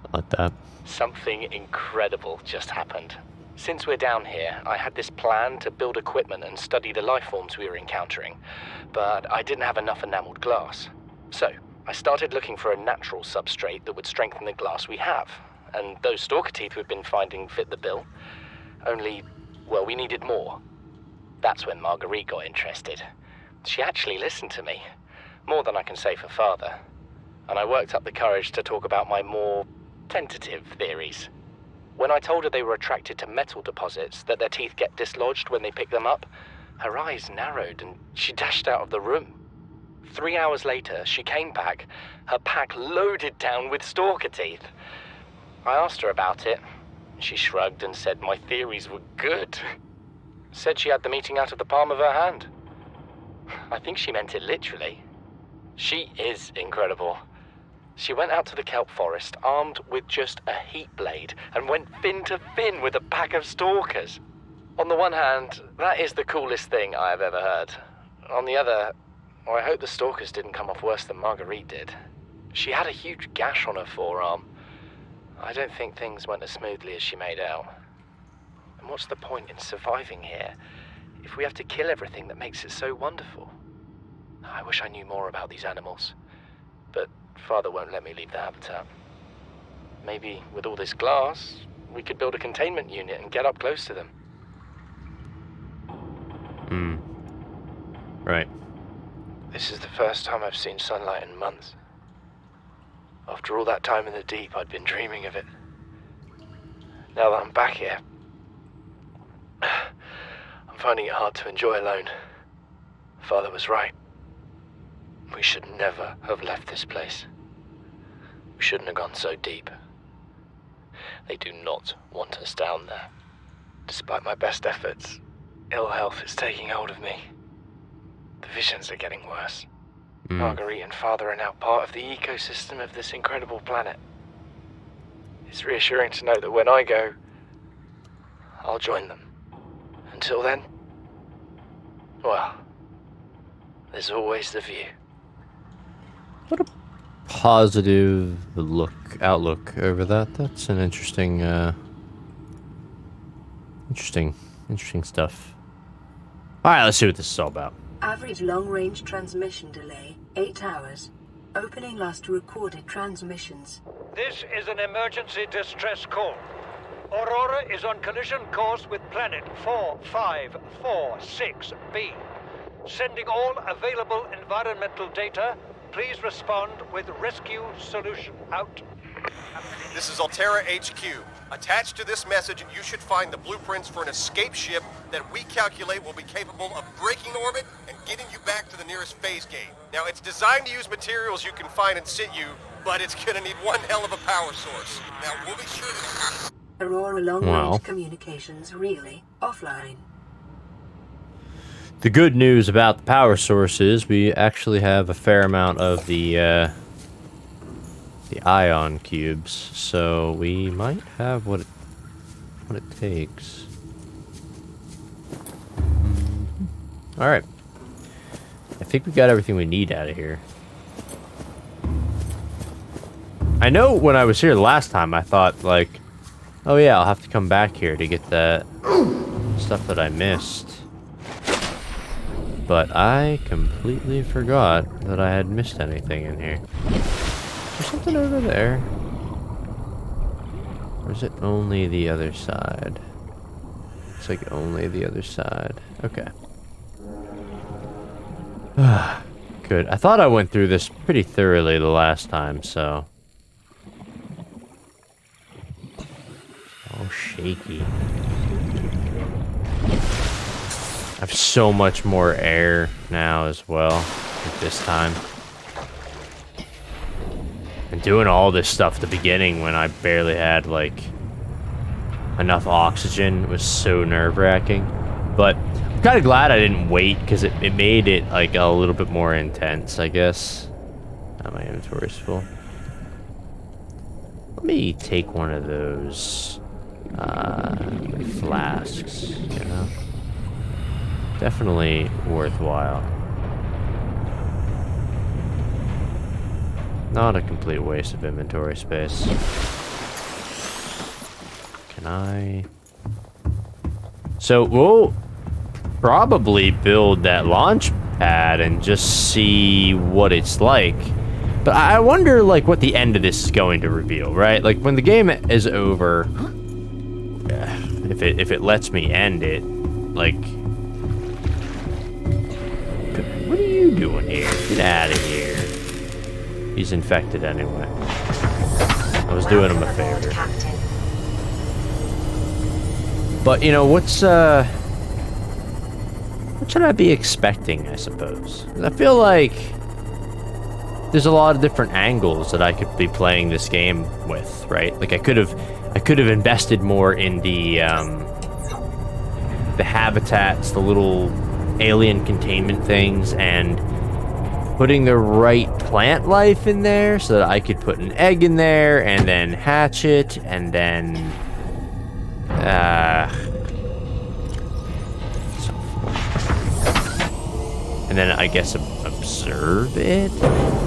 I like that. Something incredible just happened. Since we're down here, I had this plan to build equipment and study the life forms we were encountering, but I didn't have enough enameled glass. So, I started looking for a natural substrate that would strengthen the glass we have, and those stalker teeth we've been finding fit the bill. Only, well, we needed more. That's when Marguerite got interested. She actually listened to me, more than I can say for Father, and I worked up the courage to talk about my more tentative theories. When I told her they were attracted to metal deposits, that their teeth get dislodged when they pick them up, her eyes narrowed and she dashed out of the room. 3 hours later, she came back, her pack loaded down with stalker teeth. I asked her about it. She shrugged and said my theories were good. Said she had the meeting out of the palm of her hand. I think she meant it literally. She is incredible. She went out to the kelp forest armed with just a heat blade and went fin to fin with a pack of stalkers. On the one hand, that is the coolest thing I have ever heard. On the other, well, I hope the stalkers didn't come off worse than Marguerite did. She had a huge gash on her forearm. I don't think things went as smoothly as she made out. And what's the point in surviving here if we have to kill everything that makes it so wonderful? I wish I knew more about these animals, but Father won't let me leave the habitat. Maybe with all this glass, we could build a containment unit and get up close to them. Right. This is the first time I've seen sunlight in months. After all that time in the deep, I'd been dreaming of it. Now that I'm back here, I'm finding it hard to enjoy alone. Father was right. We should never have left this place. We shouldn't have gone so deep. They do not want us down there. Despite my best efforts, ill health is taking hold of me. The visions are getting worse. Marguerite and Father are now part of the ecosystem of this incredible planet. It's reassuring to know that when I go, I'll join them. Until then, well, there's always the view. What a positive outlook over that. That's an interesting, interesting stuff. All right, let's see what this is all about. Average long-range transmission delay, 8 hours. Opening last recorded transmissions. This is an emergency distress call. Aurora is on collision course with planet 4546b. Sending all available environmental data. Please respond with rescue solution out. This is Altera HQ. Attached to this message, you should find the blueprints for an escape ship that we calculate will be capable of breaking orbit and getting you back to the nearest phase gate. Now, it's designed to use materials you can find in situ, but it's gonna need one hell of a power source. Now, we'll be sure to... Aurora long-range Wow. communications really offline. The good news about the power source is we actually have a fair amount of the ion cubes, so we might have what it takes. All right, I think we got everything we need out of here. I know when I was here the last time, I thought like, oh yeah, I'll have to come back here to get that stuff that I missed. But I completely forgot that I had missed anything in here. Is there something over there? Or is it only the other side? It's like only the other side. Okay. Good. I thought I went through this pretty thoroughly the last time, so... Oh, shaky. I have so much more air now as well at this time. And doing all this stuff at the beginning when I barely had like enough oxygen was so nerve-wracking. But I'm kind of glad I didn't wait because it made it like a little bit more intense, I guess. Now my inventory's full. Let me take one of those flasks, you know? Definitely worthwhile. Not a complete waste of inventory space. Can I... So we'll probably build that launch pad and just see what it's like. But I wonder like what the end of this is going to reveal, right? Like when the game is over, if it lets me end it, like... What are you doing here? Get out of here. He's infected anyway. I was doing him a favor. Captain. But, you know, what should I be expecting, I suppose? 'Cause I feel like there's a lot of different angles that I could be playing this game with, right? Like I could have invested more in the habitats, the little alien containment things, and putting the right plant life in there so that I could put an egg in there and then hatch it and then I guess observe it.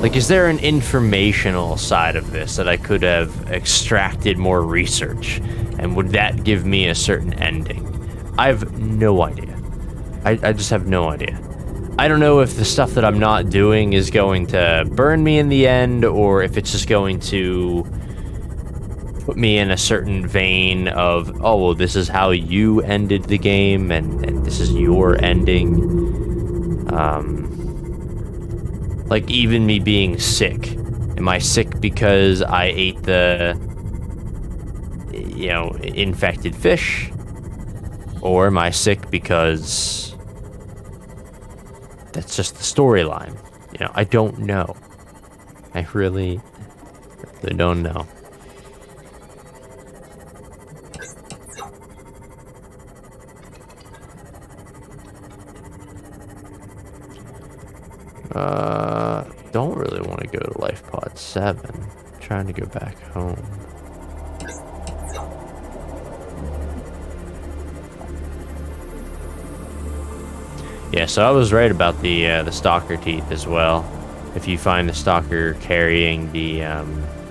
Like, is there an informational side of this that I could have extracted more research, and would that give me a certain ending? I have no idea. I just have no idea. I don't know if the stuff that I'm not doing is going to burn me in the end, or if it's just going to put me in a certain vein of, oh, well, this is how you ended the game, and this is your ending. Like, even me being sick. Am I sick because I ate the, you know, infected fish? Or am I sick because that's just the storyline? You know, I don't know. I really don't know. Don't really want to go to Life Pod 7. I'm trying to go back home. Yeah, so I was right about the stalker teeth as well. If you find the stalker carrying the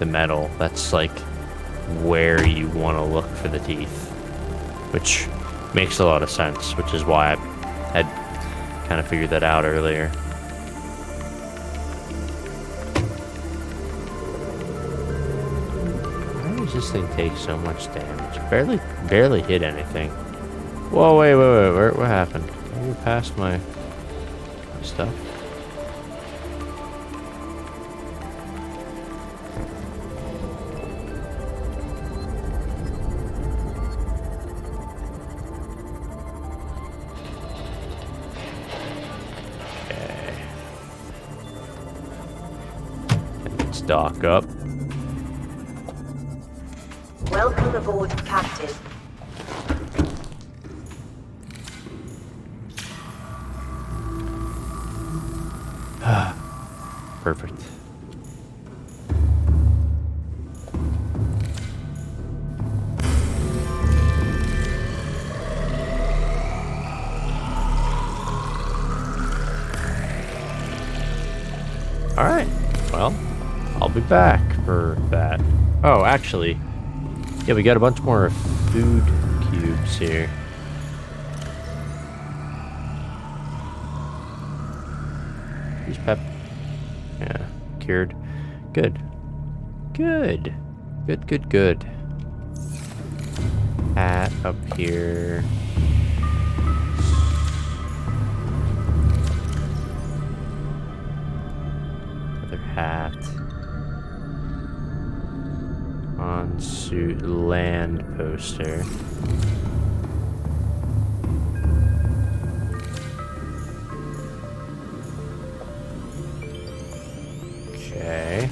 metal, that's like where you want to look for the teeth, which makes a lot of sense, which is why I had kind of figured that out earlier. Why does this thing take so much damage? Barely hit anything. Whoa, wait, what happened? You passed my... stuff. Okay. Let's dock up. Welcome aboard, Captain. Perfect. All right. Well, I'll be back for that. Oh, actually, yeah, we got a bunch more food cubes here. These pep. Yeah, cured. Good. Good. Good, good, good. Hat up here. Another hat. On suit land poster. Okay.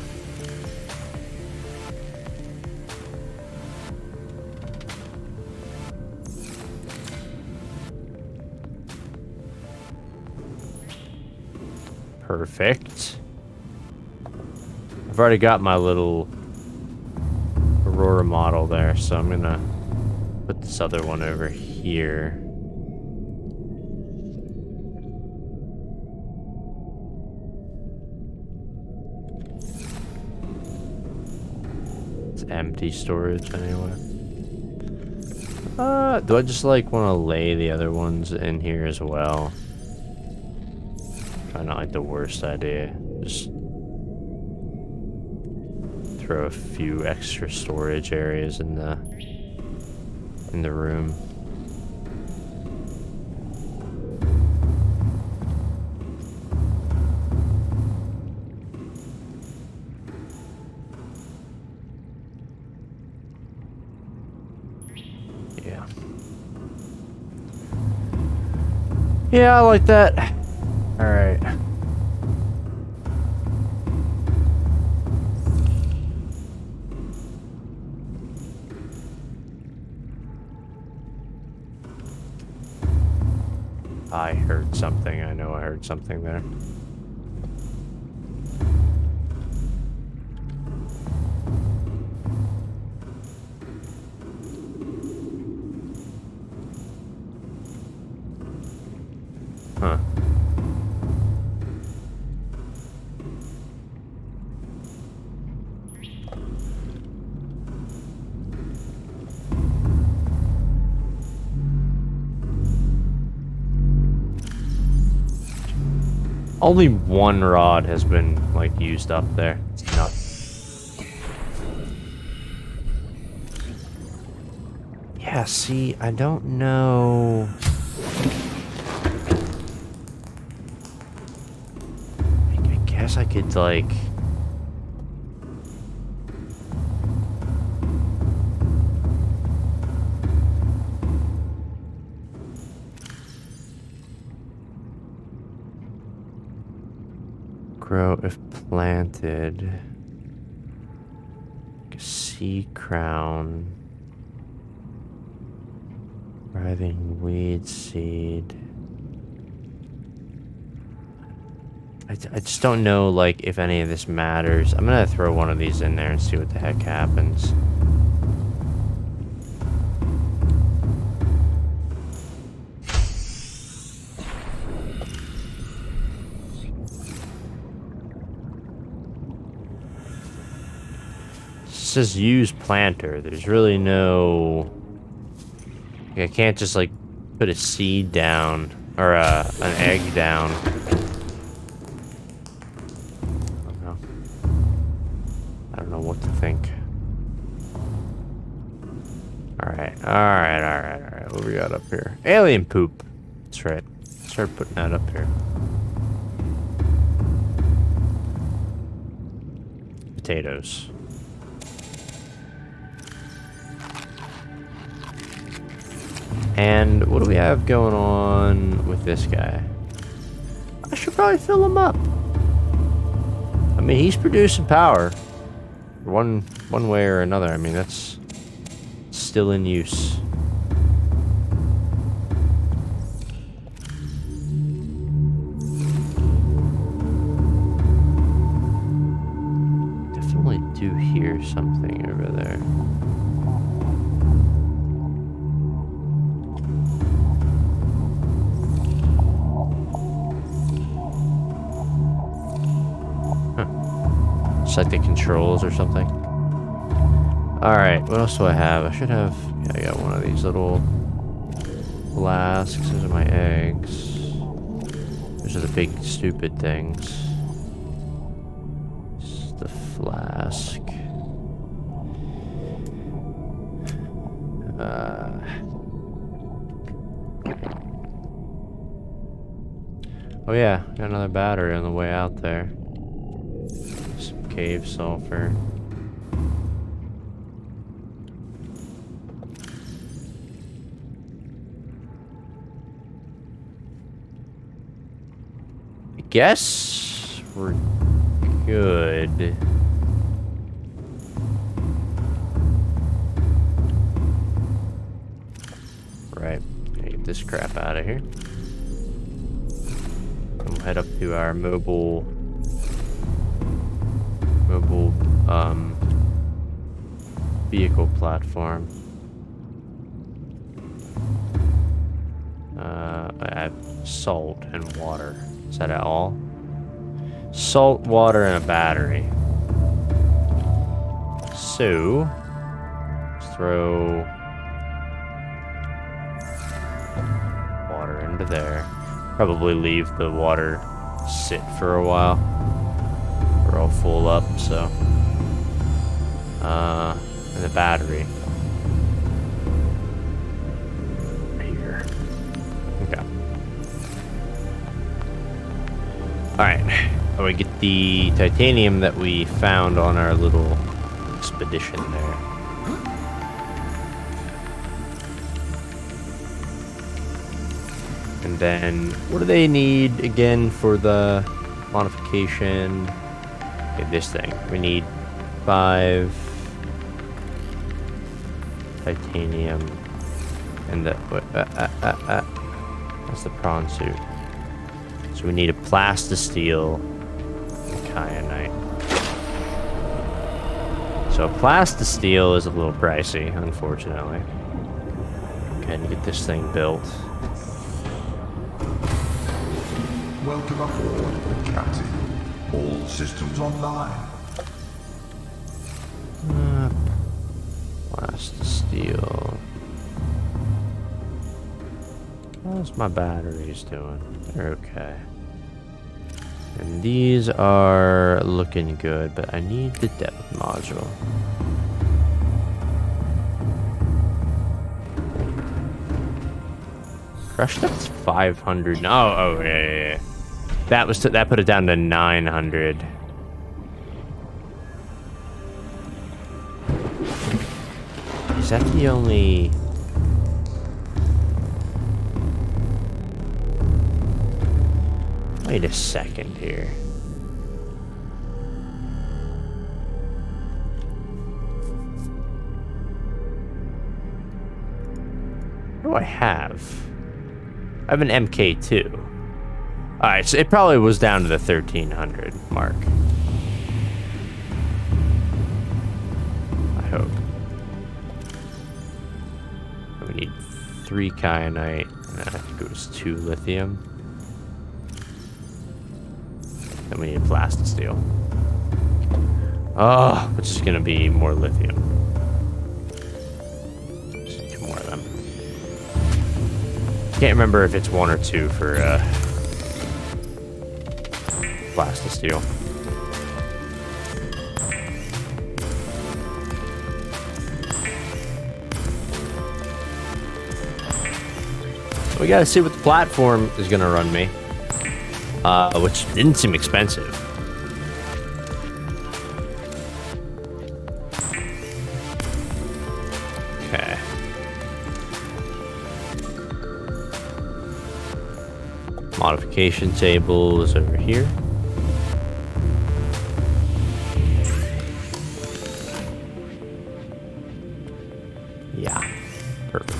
Perfect. I've already got my little Aurora model there, so I'm gonna put this other one over here. It's empty storage anyway. Do I just like want to lay the other ones in here as well? Probably not like the worst idea. Just throw a few extra storage areas in the room. Yeah. Yeah, I like that. All right. I heard something. I know I heard something there. Huh. Only one rod has been, like, used up there. It's nuts. Yeah, see, I don't know. I guess I could, like... grow if planted. Like a sea crown. Writhing weed seed. I just don't know, like, if any of this matters. I'm gonna throw one of these in there and see what the heck happens. It says use planter. There's really no... I can't just, like, put a seed down or an egg down. I don't know what to think. Alright. What we got up here? Alien poop. That's right. Start putting that up here. potatoes. And what do we have going on with this guy? I should probably fill him up. I mean, he's producing power. One way or another. I mean, that's still in use. Definitely do hear something over there. It's like the controls or something. Alright, what else do I have? I should have... Yeah, I got one of these little flasks. Those are my eggs. Those are the big stupid things. This is the flask. Oh yeah, got another battery on the way out there. Some cave sulfur. I guess we're good. Right, gotta get this crap out of here. We'll head up to our mobile vehicle platform. I have salt and water. Is that all? Salt, water, and a battery. So, let's throw water into there. Probably leave the water sit for a while. We're all full up, so. And the battery. Here. Okay. Alright. Oh, we get the titanium that we found on our little expedition there. And then, what do they need again for the modification? Okay, this thing. We need 5 titanium and the that's the prawn suit. So we need a plastisteel and kyanite. So plastisteel is a little pricey, unfortunately. Okay, and get this thing built. Welcome aboard, Captain. All systems online. Plastisteel. How's my batteries doing? They're okay. And these are looking good, but I need the depth module. Crushed depth's 500. Oh, yeah. That was that put it down to 900. Is that the only? Wait a second here. What do I have? I have an MK2. Alright, so it probably was down to the 1300 mark. I hope. We need 3 kyanite, and I think it was 2 lithium. Then we need plastisteel. Oh, which is gonna be more lithium. Just need 2 more of them. Can't remember if it's 1 or 2 for plastisteel. We gotta see what the platform is gonna run me. Which didn't seem expensive. Modification table is over here. Yeah, perfect.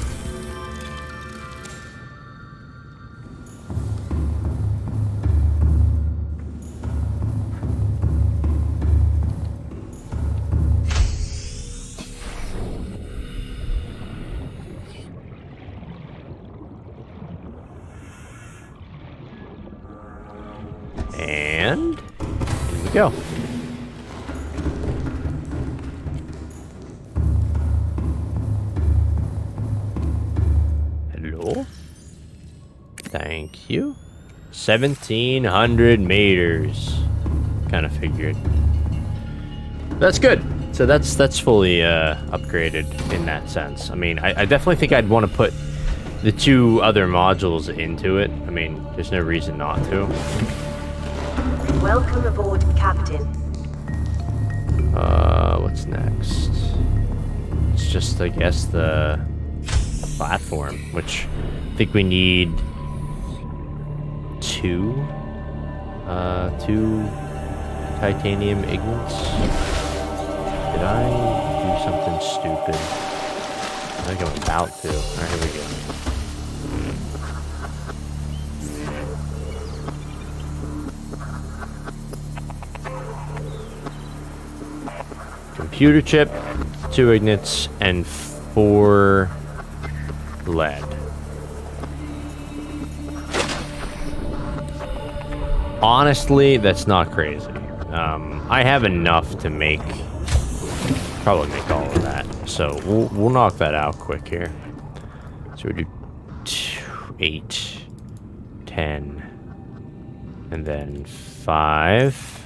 And here we go. Hello. Thank you. 1,700 meters. Kind of figured. That's good. So that's fully upgraded in that sense. I mean, I definitely think I'd want to put the 2 other modules into it. I mean, there's no reason not to. Welcome aboard, Captain. What's next? It's just, I guess, the platform, which I think we need 2 titanium ingots. Did I do something stupid? I think I'm about to. Alright, here we go. Computer chip, 2 ignits, and 4 lead. Honestly, that's not crazy. I have enough to make, probably make all of that. So we'll knock that out quick here. So we do 2, 8, 10, and then 5.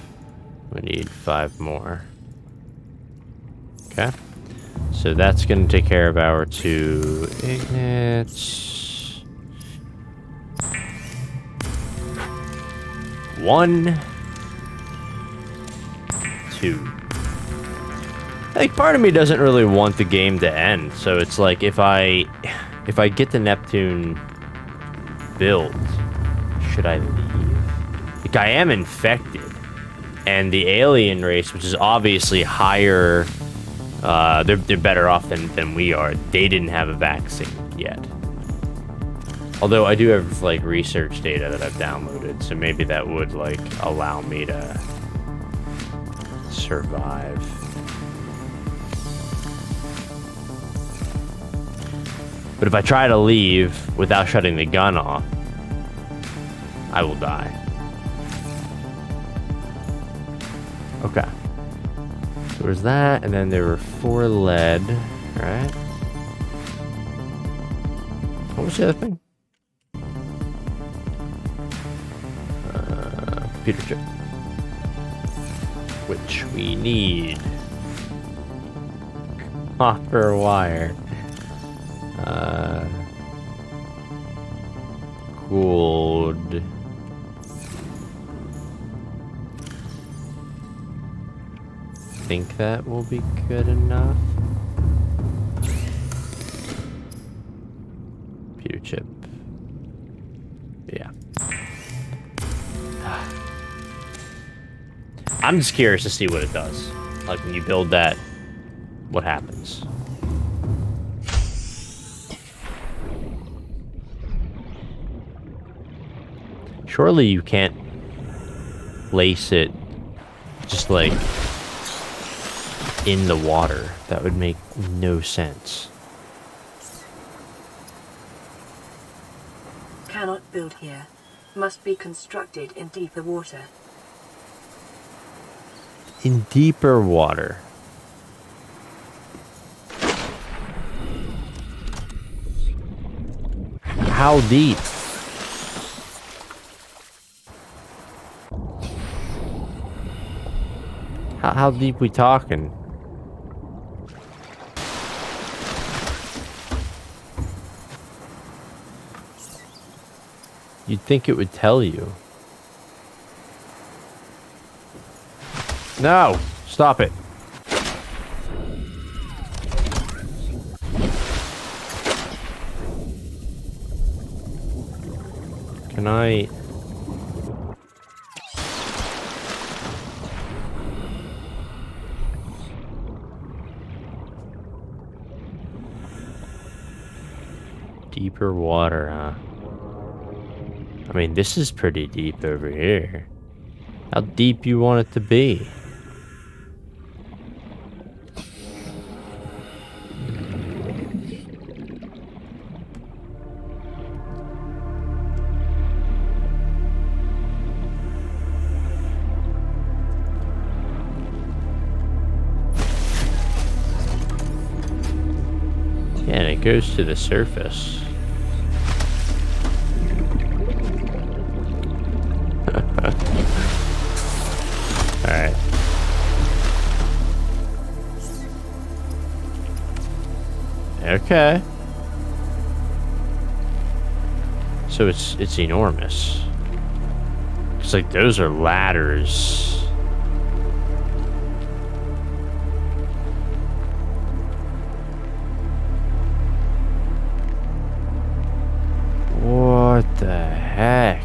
We need 5 more. Okay. So that's going to take care of our 2 ignits. 1, 2. I think part of me doesn't really want the game to end, so it's like if I get the Neptune built, should I leave? Like, I am infected, and the alien race, which is obviously higher, they're better off than we are. They didn't have a vaccine yet. Although I do have like research data that I've downloaded, so maybe that would like allow me to survive. But if I try to leave without shutting the gun off, I will die. Okay. So there's that, and then there were 4 lead, right? What was the other thing? Computer chip. Which we need. Copper wire. Gold. Think that will be good enough. Computer chip. Yeah. I'm just curious to see what it does. Like when you build that, what happens? Surely you can't place it just like in the water. That would make no sense. Cannot build here. Must be constructed in deeper water. In deeper water. How deep? How deep we talking? You'd think it would tell you. No! Stop it. Can I... Deeper water, huh? I mean, this is pretty deep over here. How deep you want it to be? Yeah, and it goes to the surface. Alright. Okay. So it's enormous. It's like those are ladders. What the heck?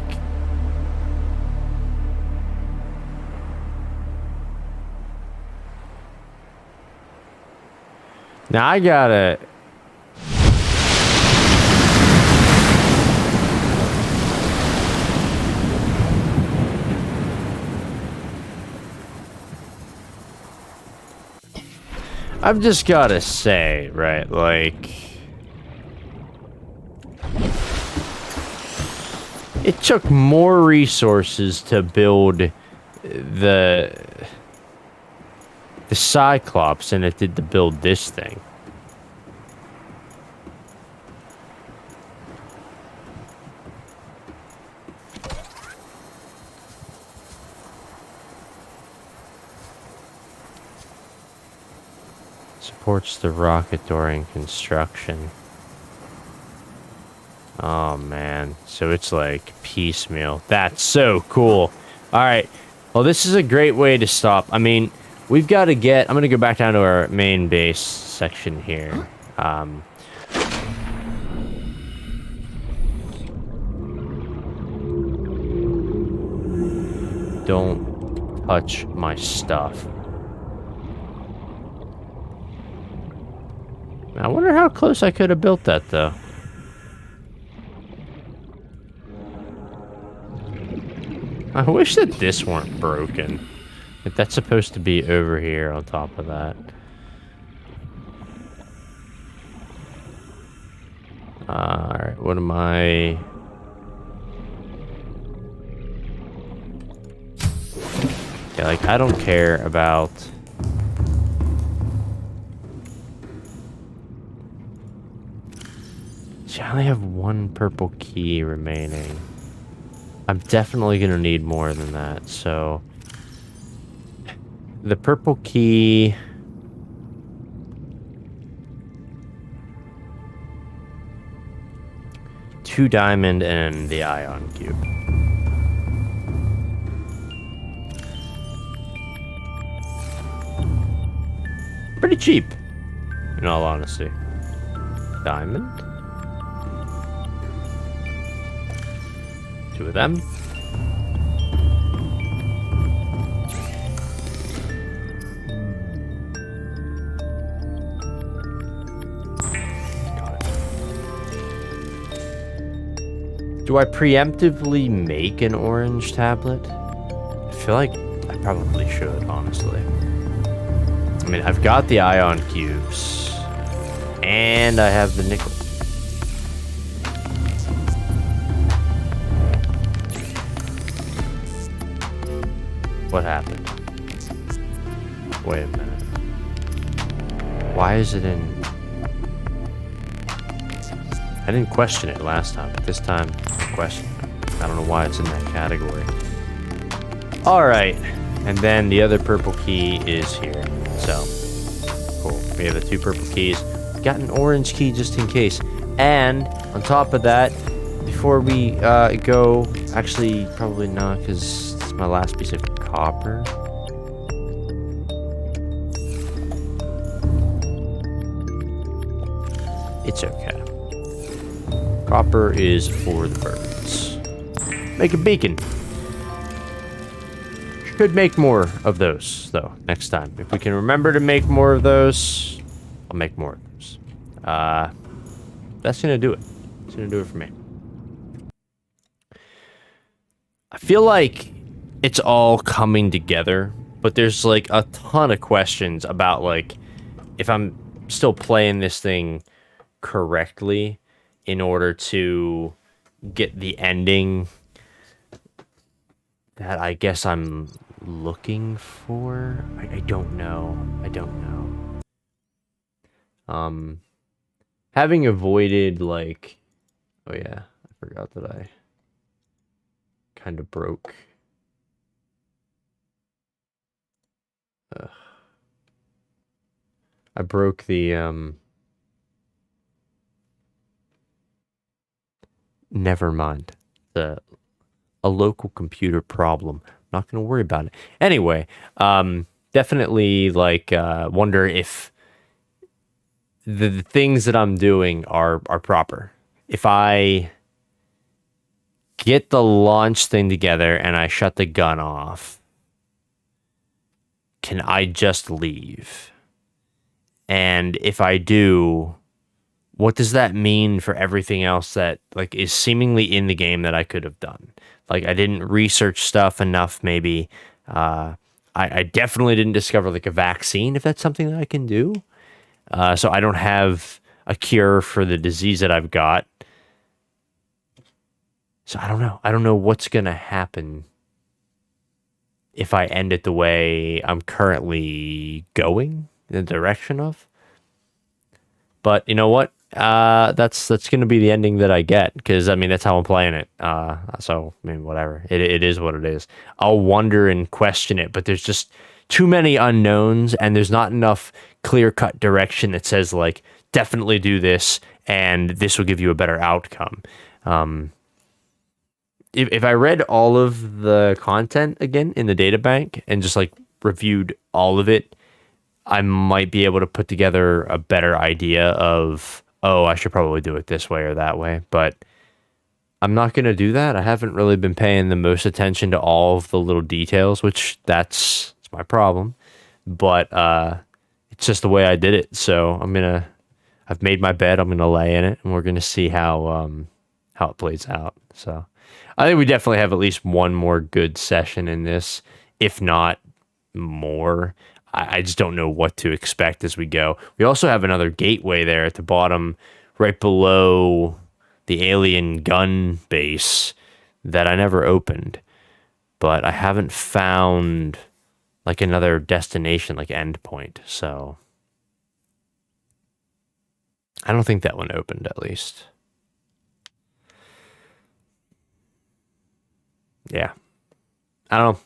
Now I gotta... I've just gotta say, right, like... It took more resources to build the Cyclops than it did to build this thing. Supports the rocket during construction. Oh man, so it's like piecemeal. That's so cool. All right, well this is a great way to stop. I mean, we've got to get... I'm gonna go back down to our main base section here. Don't touch my stuff. I wonder how close I could have built that though. I wish that this weren't broken. Like, that's supposed to be over here on top of that. Alright, what am I... Yeah, like, I don't care about... See, I only have one purple key remaining. I'm definitely gonna need more than that, so... The purple key... 2 diamond and the ion cube. Pretty cheap, in all honesty. Diamond. 2 of them. Do I preemptively make an orange tablet? I feel like I probably should, honestly. I mean, I've got the ion cubes, and I have the nickel. What happened? Wait a minute. Why is it in... I didn't question it last time, but this time I question it. I don't know why it's in that category. Alright, and then the other purple key is here. So, cool. We have the 2 purple keys. Got an orange key just in case. And, on top of that, before we go... Actually, probably not, because it's my last piece of copper. It's okay. Copper is for the birds. Make a beacon. Could make more of those, though, next time. If we can remember to make more of those, I'll make more of those. That's gonna do it. gonna do it for me. I feel like it's all coming together, but there's like a ton of questions about like if I'm still playing this thing correctly in order to get the ending that I guess I'm looking for. I don't know. I don't know. Having avoided like, oh yeah, I forgot that I kind of broke. I broke the never mind. A local computer problem. Not gonna worry about it. Anyway, definitely like wonder if the things that I'm doing are proper. If I get the launch thing together and I shut the gun off, can I just leave? And if I do, what does that mean for everything else that like is seemingly in the game that I could have done? Like I didn't research stuff enough, maybe. I definitely didn't discover like a vaccine, if that's something that I can do. So I don't have a cure for the disease that I've got. So I don't know. I don't know what's gonna happen if I end it the way I'm currently going, in the direction of. But you know what? That's gonna be the ending that I get, because I mean that's how I'm playing it. So I mean whatever. It is what it is. I'll wonder and question it, but there's just too many unknowns, and there's not enough clear-cut direction that says like definitely do this and this will give you a better outcome. If I read all of the content again in the data bank and just like reviewed all of it, I might be able to put together a better idea of, oh, I should probably do it this way or that way. But I'm not going to do that. I haven't really been paying the most attention to all of the little details, which it's my problem. But it's just the way I did it. So I've made my bed. I'm going to lay in it, and we're going to see how it plays out. So I think we definitely have at least one more good session in this, if not more. I just don't know what to expect as we go. We also have another gateway there at the bottom, right below the alien gun base that I never opened. But I haven't found like another destination, like endpoint. So I don't think that one opened, at least. Yeah. I don't know.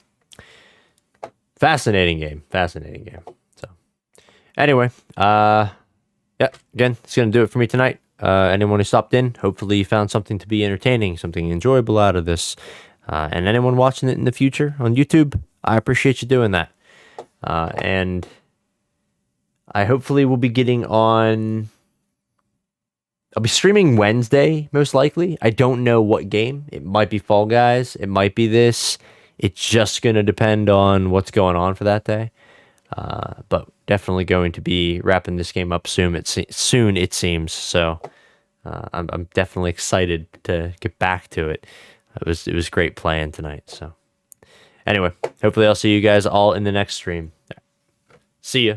Fascinating game. So anyway, yeah, again, it's gonna do it for me tonight. Anyone who stopped in, hopefully you found something to be entertaining, something enjoyable out of this. And anyone watching it in the future on YouTube, I appreciate you doing that. And I hopefully will be getting on. I'll be streaming Wednesday, most likely. I don't know what game. It might be Fall Guys. It might be this. It's just going to depend on what's going on for that day. But definitely going to be wrapping this game up soon, it seems. So I'm definitely excited to get back to it. It was great playing tonight. So anyway, hopefully I'll see you guys all in the next stream. See ya.